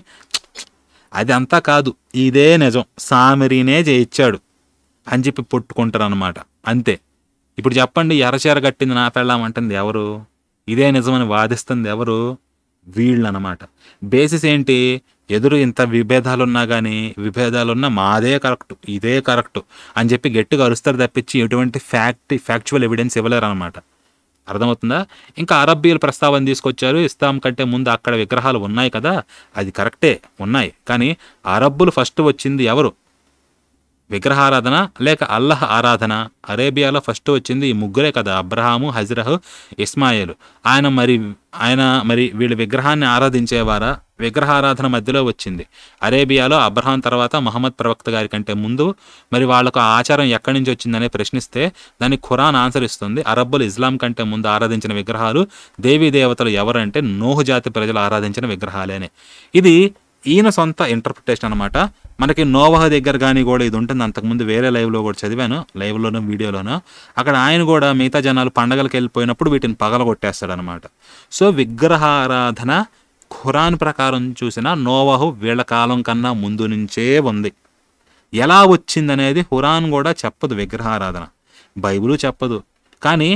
Speaker 1: అది అంతా కాదు, ఇదే నిజం, సామరీనే చేయించాడు అని చెప్పి పుట్టుకుంటారు అనమాట. అంతే. ఇప్పుడు చెప్పండి, ఎర్రచీర కట్టింది నా పెళ్ళామంటుంది ఎవరు? ఇదే నిజమని వాదిస్తుంది ఎవరు? వీళ్ళనమాట. బేసిస్ ఏంటి? ఎదురు ఇంత విభేదాలున్నా కానీ, విభేదాలున్నా మాదే కరెక్ట్, ఇదే కరెక్ట్ అని చెప్పి గట్టిగా అరుస్తారు తప్పించి ఎటువంటి ఫ్యాక్చువల్ ఎవిడెన్స్ ఇవ్వలేరు అనమాట. అర్థమవుతుందా? ఇంకా అరబ్బీల ప్రస్తావన తీసుకొచ్చారు. ఇస్లాం కంటే ముందు అక్కడ విగ్రహాలు ఉన్నాయి కదా, అది కరెక్టే, ఉన్నాయి. కానీ అరబ్బులు ఫస్ట్ వచ్చింది ఎవరు? విగ్రహారాధన లేక అల్లహ్ ఆరాధన? అరేబియాలో ఫస్ట్ వచ్చింది ఈ ముగ్గురే కదా, అబ్రహాము, హజ్రహ్, ఇస్మాయిల్. ఆయన మరి వీళ్ళు విగ్రహాన్ని ఆరాధించేవారా? విగ్రహారాధన మధ్యలో వచ్చింది అరేబియాలో అబ్రహాం తర్వాత మహమ్మద్ ప్రవక్త గారి కంటే ముందు. మరి వాళ్ళకు ఆ ఆచారం ఎక్కడి నుంచి వచ్చిందనే ప్రశ్నిస్తే దానికి ఖురాన్ ఆన్సర్ ఇస్తుంది. అరబ్బులు ఇస్లాం కంటే ముందు ఆరాధించిన విగ్రహాలు, దేవీ దేవతలు ఎవరంటే నూహు జాతి ప్రజలు ఆరాధించిన విగ్రహాలేనే. ఇది ఈయన సొంత ఇంటర్ప్రిటేషన్ అనమాట. మనకి నోవహ దగ్గర కానీ కూడా ఇది ఉంటుంది. అంతకుముందు వేరే లైవ్లో కూడా చదివాను, లైవ్లోనూ వీడియోలోనూ. అక్కడ ఆయన కూడా మిగతా జనాలు పండగలకు వెళ్ళిపోయినప్పుడు వీటిని పగలగొట్టేస్తాడనమాట. సో విగ్రహారాధన ఖురాన్ ప్రకారం చూసినా నోవహు వీళ్ళ కాలం కన్నా ముందు నుంచే ఉంది. ఎలా వచ్చిందనేది ఖురాన్ కూడా చెప్పదు, విగ్రహారాధన బైబిలు చెప్పదు. కానీ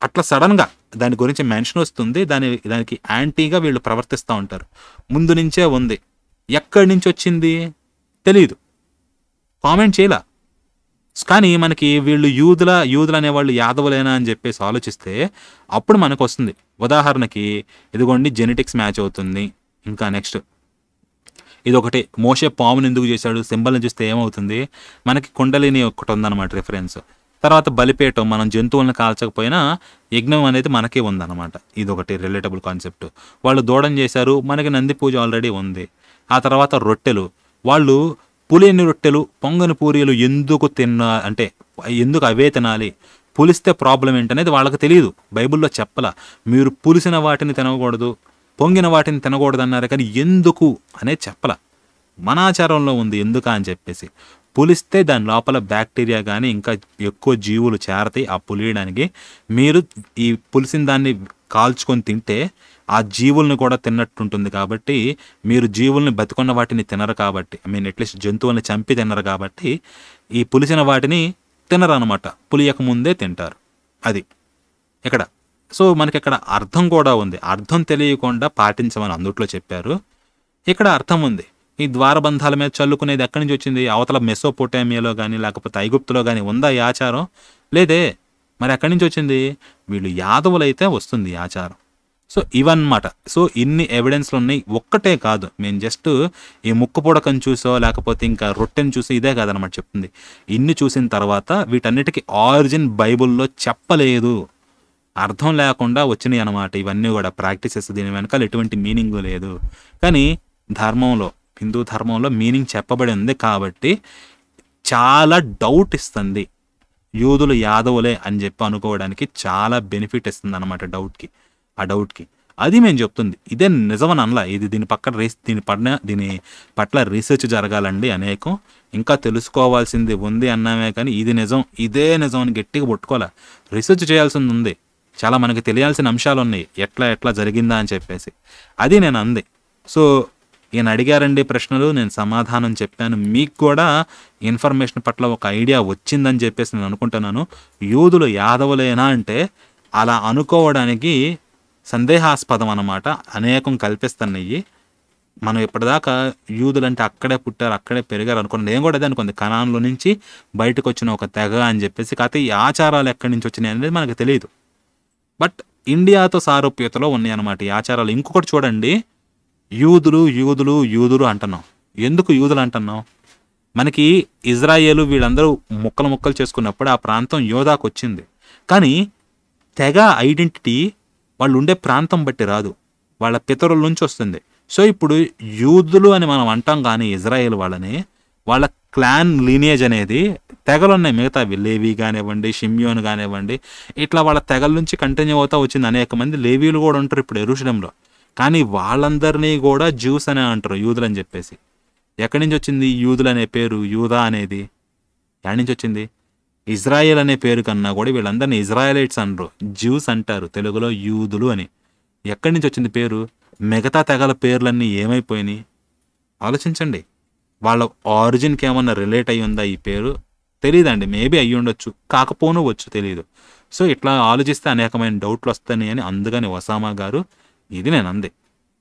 Speaker 1: అట్లా సడన్గా దాని గురించి మెన్షన్ వస్తుంది, దానికి యాంటీగా వీళ్ళు ప్రవర్తిస్తూ ఉంటారు. ముందు నుంచే ఉంది. ఎక్కడి నుంచి వచ్చింది తెలీదు, కామెంట్ చేయలా. కానీ మనకి వీళ్ళు యూదులు అనేవాళ్ళు యాదవులేనా అని చెప్పేసి ఆలోచిస్తే అప్పుడు మనకు వస్తుంది. ఉదాహరణకి ఇదిగోండి, జెనెటిక్స్ మ్యాచ్ అవుతుంది. ఇంకా నెక్స్ట్ ఇదొకటి, మోషే పాముని ఎందుకు చేశాడు? సింబల్ని చూస్తే ఏమవుతుంది? మనకి కుండలిని ఒకటి ఉందన్నమాట రిఫరెన్స్. తర్వాత బలిపేయటం, మనం జంతువులను కాల్చకపోయినా యజ్ఞం అనేది మనకే ఉందన్నమాట. ఇదొకటి రిలేటబుల్ కాన్సెప్ట్. వాళ్ళు దూడం చేశారు, మనకి నంది పూజ ఆల్రెడీ ఉంది. ఆ తర్వాత రొట్టెలు, వాళ్ళు పులిని రొట్టెలు, పొంగని పూరీలు ఎందుకు అంటే ఎందుకు అవే తినాలి? పులిస్తే ప్రాబ్లం ఏంటనేది వాళ్ళకి తెలియదు, బైబిల్లో చెప్పలా. మీరు పులిసిన వాటిని తినకూడదు, పొంగిన వాటిని తినకూడదు అన్నారు, కానీ ఎందుకు అనేది చెప్పలా. మన ఆచారంలో ఉంది ఎందుక అని చెప్పేసి. పులిస్తే దాని లోపల బ్యాక్టీరియా కానీ ఇంకా ఎక్కువ జీవులు చేరతాయి ఆ పులియడానికి. మీరు ఈ పులిసిన దాన్ని కాల్చుకొని తింటే ఆ జీవుల్ని కూడా తిన్నట్టుంటుంది. కాబట్టి మీరు జీవుల్ని బతికున్న వాటిని తినరు కాబట్టి, ఐ మీన్ అట్లీస్ట్ జంతువుల్ని చంపి తినరు కాబట్టి ఈ పులిసిన వాటిని తినరనమాట. పులియక ముందే తింటారు. అది ఇక్కడ. సో మనకిక్కడ అర్థం కూడా ఉంది. అర్థం తెలియకుండా పాటించమని అందుట్లో చెప్పారు. ఇక్కడ అర్థం ఉంది. ఈ ద్వారబంధాల మీద చల్లుకునేది ఎక్కడి నుంచి వచ్చింది? అవతల మెసోపోటామియాలో కానీ లేకపోతే ఐగుప్తులో కానీ ఉందా ఈ ఆచారం? లేదే. మరి ఎక్కడి నుంచి వచ్చింది? వీళ్ళు యాదవులైతే వస్తుంది ఈ ఆచారం. సో ఇవన్నమాట. సో ఇన్ని ఎవిడెన్స్లు ఉన్నాయి. ఒక్కటే కాదు, మేము జస్ట్ ఈ ముక్కు పుడకను చూసో లేకపోతే ఇంకా రొట్టెని చూసి ఇదే కాదనమాట చెప్తుంది. ఇన్ని చూసిన తర్వాత వీటన్నిటికీ ఆరిజిన్ బైబుల్లో చెప్పలేదు, అర్థం లేకుండా వచ్చినాయి అనమాట ఇవన్నీ కూడా ప్రాక్టీసెస్. దీని వెనకాల ఎటువంటి మీనింగ్ లేదు. కానీ ధర్మంలో, హిందూ ధర్మంలో మీనింగ్ చెప్పబడి ఉంది కాబట్టి చాలా డౌట్ ఇస్తుంది. యూదులు యాదవులే అని చెప్పి అనుకోవడానికి చాలా బెనిఫిట్ ఇస్తుంది అనమాట డౌట్కి. అది మేము చెప్తుంది. ఇదే నిజమని అనలా. ఇది దీని పట్ల రీసెర్చ్ జరగాలండి అనేకం. ఇంకా తెలుసుకోవాల్సింది ఉంది అన్నామే కానీ ఇదే నిజం అని గట్టిగా పట్టుకోవాలా. రీసెర్చ్ చేయాల్సింది ఉంది. చాలా మనకి తెలియాల్సిన అంశాలు ఉన్నాయి, ఎట్లా జరిగిందా అని చెప్పేసి. అది నేను అంది. సో ఈయన అడిగారండి ప్రశ్నలు, నేను సమాధానం చెప్పాను. మీకు కూడా ఇన్ఫర్మేషన్ పట్ల ఒక ఐడియా వచ్చిందని చెప్పేసి నేను అనుకుంటున్నాను. యూదులు యాదవులేనా అంటే అలా అనుకోవడానికి సందేహాస్పదం అన్నమాట. అనేకం కల్పిస్తున్నాయి. మనం ఇప్పటిదాకా యూదులంటే అక్కడే పుట్టారు, అక్కడే పెరిగారు అనుకున్నాను. నేను కూడా అదే అనుకుంది, కనాన్లో నుంచి బయటకు వచ్చిన ఒక తెగ అని చెప్పేసి. కాకపోతే ఈ ఆచారాలు ఎక్కడి నుంచి వచ్చినాయి అనేది మనకు తెలియదు. బట్ ఇండియాతో సారూప్యతలో ఉన్నాయి అన్నమాట ఈ ఆచారాలు. ఇంకొకటి చూడండి, యూదులు అంటున్నాం. ఎందుకు యూదులు అంటున్నాం? మనకి ఇజ్రాయేలు వీళ్ళందరూ ముక్కలు చేసుకున్నప్పుడు ఆ ప్రాంతం యోధాకు వచ్చింది. కానీ తెగ ఐడెంటిటీ వాళ్ళు ఉండే ప్రాంతం బట్టి రాదు, వాళ్ళ పితరుల నుంచి వస్తుంది. సో ఇప్పుడు యూదులు అని మనం అంటాం, కానీ ఇజ్రాయేల్ వాళ్ళ క్లాన్ లీనియేజ్ అనేది తెగలు ఉన్నాయి. మిగతావి లేవి కానివ్వండి, షిమ్యోన్ కానివ్వండి, ఇట్లా వాళ్ళ తెగల నుంచి కంటిన్యూ అవుతా వచ్చింది. అనేక మంది లేవీలు కూడా ఉంటారు ఇప్పుడు యెరూషలేంలో. కానీ వాళ్ళందరినీ కూడా జ్యూస్ అనే అంటారు, యూదులు అని చెప్పేసి. ఎక్కడి నుంచి వచ్చింది యూదులు అనే పేరు? యూదా అనేది ఎక్కడి నుంచి వచ్చింది? ఇజ్రాయేల్ అనే పేరు కన్నా కూడా వీళ్ళందరినీ ఇజ్రాయలైట్స్ అనరు, జ్యూస్ అంటారు తెలుగులో, యూదులు అని. ఎక్కడి నుంచి వచ్చింది పేరు? మిగతా తెగల పేర్లన్నీ ఏమైపోయినాయి ఆలోచించండి. వాళ్ళ ఆరిజిన్కి ఏమన్నా రిలేట్ అయ్యి ఉందా ఈ పేరు? తెలియదండి. మేబీ అయ్యి ఉండొచ్చు, కాకపోనవచ్చు, తెలియదు. సో ఇట్లా ఆలోచిస్తే అనేకమైన డౌట్లు వస్తాయి అని అందుకని ఒసామా గారు ఇది నేను అంది.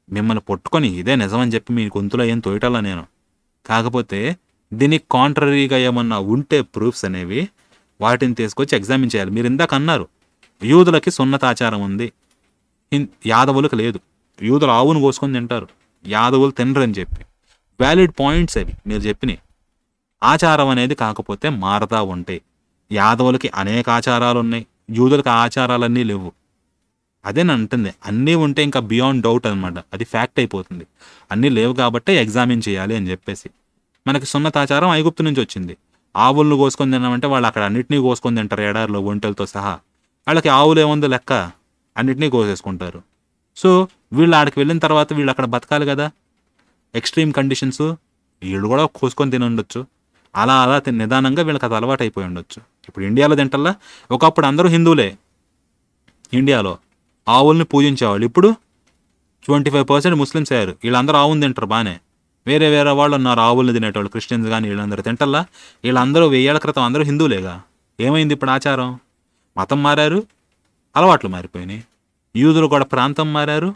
Speaker 1: మిమ్మల్ని పట్టుకొని ఇదే నిజమని చెప్పి మీ గొంతులో ఏం తోయటల్లా నేను. కాకపోతే దీనికి కాంట్రరీగా ఏమన్నా ఉంటే ప్రూఫ్స్ అనేవి వాటిని తీసుకొచ్చి ఎగ్జామిన్ చేయాలి. మీరు ఇందాక అన్నారు యూదులకి సున్నతాచారం ఉంది, యాదవులకు లేదు. యూదులు ఆవును కోసుకొని తింటారు, యాదవులు తినరు అని చెప్పి వ్యాలిడ్ పాయింట్స్ అవి మీరు చెప్పినాయి. ఆచారం అనేది కాకపోతే మారతా ఉంటాయి. యాదవులకి అనేక ఆచారాలు ఉన్నాయి, యూదులకు ఆ ఆచారాలన్నీ లేవు. అదే నేను అంటుంది. అన్నీ ఉంటే ఇంకా బియాండ్ డౌట్ అనమాట, అది ఫ్యాక్ట్ అయిపోతుంది. అన్నీ లేవు కాబట్టే ఎగ్జామిన్ చేయాలి అని చెప్పేసి. మనకి సున్నతాచారం ఐగుప్తు నుంచి వచ్చింది. ఆవులను కోసుకొని తిన్నామంటే వాళ్ళు అక్కడ అన్నింటినీ కోసుకొని తింటారు, ఎడారిలో ఒంటెలతో సహా. వాళ్ళకి ఆవులు ఏముందో లెక్క, అన్నింటినీ కోసేసుకుంటారు. సో వీళ్ళు ఆడికి వెళ్ళిన తర్వాత వీళ్ళు అక్కడ బతకాలి కదా, ఎక్స్ట్రీమ్ కండిషన్స్, వీళ్ళు కూడా కోసుకొని తిని ఉండొచ్చు. అలా నిదానంగా వీళ్ళకి అది అలవాటు అయిపోయి ఉండొచ్చు. ఇప్పుడు ఇండియాలో తింటల్లా, ఒకప్పుడు అందరూ హిందువులే ఇండియాలో, ఆవుల్ని పూజించేవాళ్ళు. ఇప్పుడు 25% ముస్లిమ్స్ అయ్యారు. వీళ్ళందరూ ఆవుని తింటారు బాగానే. వేరే వాళ్ళు ఉన్నారు ఆవుల్ని తినేటోళ్ళు, క్రిస్టియన్స్ కానీ, వీళ్ళందరూ తింటల్లా. వీళ్ళందరూ 1000 ఏళ్ల క్రితం అందరూ హిందువులేగా. ఏమైంది ఇప్పుడు ఆచారం? మతం మారారు, అలవాట్లు మారిపోయినాయి. యూదులు కూడా ప్రాంతం మారారు,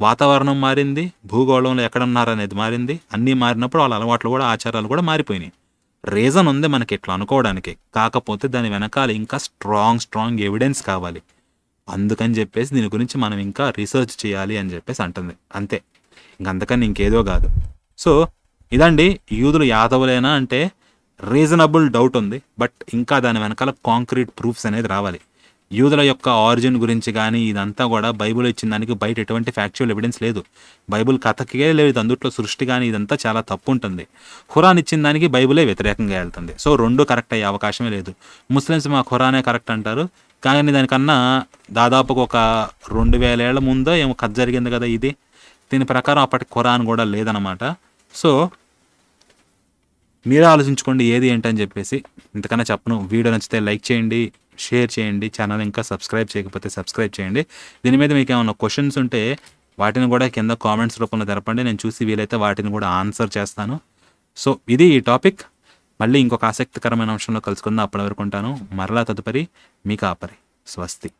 Speaker 1: వాతావరణం మారింది, భూగోళంలో ఎక్కడున్నారనేది మారింది. అన్నీ మారినప్పుడు వాళ్ళ అలవాట్లు కూడా, ఆచారాలు కూడా మారిపోయినాయి. రీజన్ ఉంది మనకి ఇట్లా అనుకోవడానికి. కాకపోతే దాని వెనకాల ఇంకా స్ట్రాంగ్ ఎవిడెన్స్ కావాలి. అందుకని చెప్పేసి దీని గురించి మనం ఇంకా రీసెర్చ్ చేయాలి అని చెప్పేసి అంటుంది. అంతే, ఇంకంతకని ఇంకేదో కాదు. సో ఇదండి, యూదులు యాదవులేనా అంటే రీజనబుల్ డౌట్ ఉంది. బట్ ఇంకా దాని వెనకాల కాంక్రీట్ ప్రూఫ్స్ అనేది రావాలి. యూదుల యొక్క ఆరిజిన్ గురించి కానీ ఇదంతా కూడా బైబుల్ ఇచ్చిన దానికి బయట ఎటువంటి ఫ్యాక్చువల్ ఎవిడెన్స్ లేదు. బైబుల్ కథకే లేదు, అందుట్లో సృష్టి కానీ ఇదంతా చాలా తప్పు ఉంటుంది. ఖురాన్ ఇచ్చిన దానికి బైబులే వ్యతిరేకంగా వెళ్తుంది. సో రెండు కరెక్ట్ అయ్యే అవకాశమే లేదు. ముస్లిమ్స్ మా ఖురానే కరెక్ట్ అంటారు, కానీ దానికన్నా దాదాపుగా ఒక 2000 ఏళ్ల ముందో ఏమో కథ జరిగింది కదా ఇది. దీని ప్రకారం అప్పటి ఖురాన్ కూడా లేదనమాట. సో మీరే ఆలోచించుకోండి ఏది ఏంటని చెప్పేసి. ఇంతకన్నా చెప్పను. వీడియో నచ్చితే లైక్ చేయండి, షేర్ చేయండి. ఛానల్ ఇంకా సబ్స్క్రైబ్ చేయకపోతే సబ్స్క్రైబ్ చేయండి. దీని మీద మీకు ఏమైనా క్వశ్చన్స్ ఉంటే వాటిని కూడా కింద కామెంట్స్ రూపంలో తెలపండి. నేను చూసి వీలైతే వాటిని కూడా ఆన్సర్ చేస్తాను. సో ఇది ఈ టాపిక్. మళ్ళీ ఇంకొక ఆసక్తికరమైన అంశంలో కలుసుకుందాం. అప్పటి వరకు ఉంటాను. మరలా తదుపరి మీ కాపరి. స్వస్తి.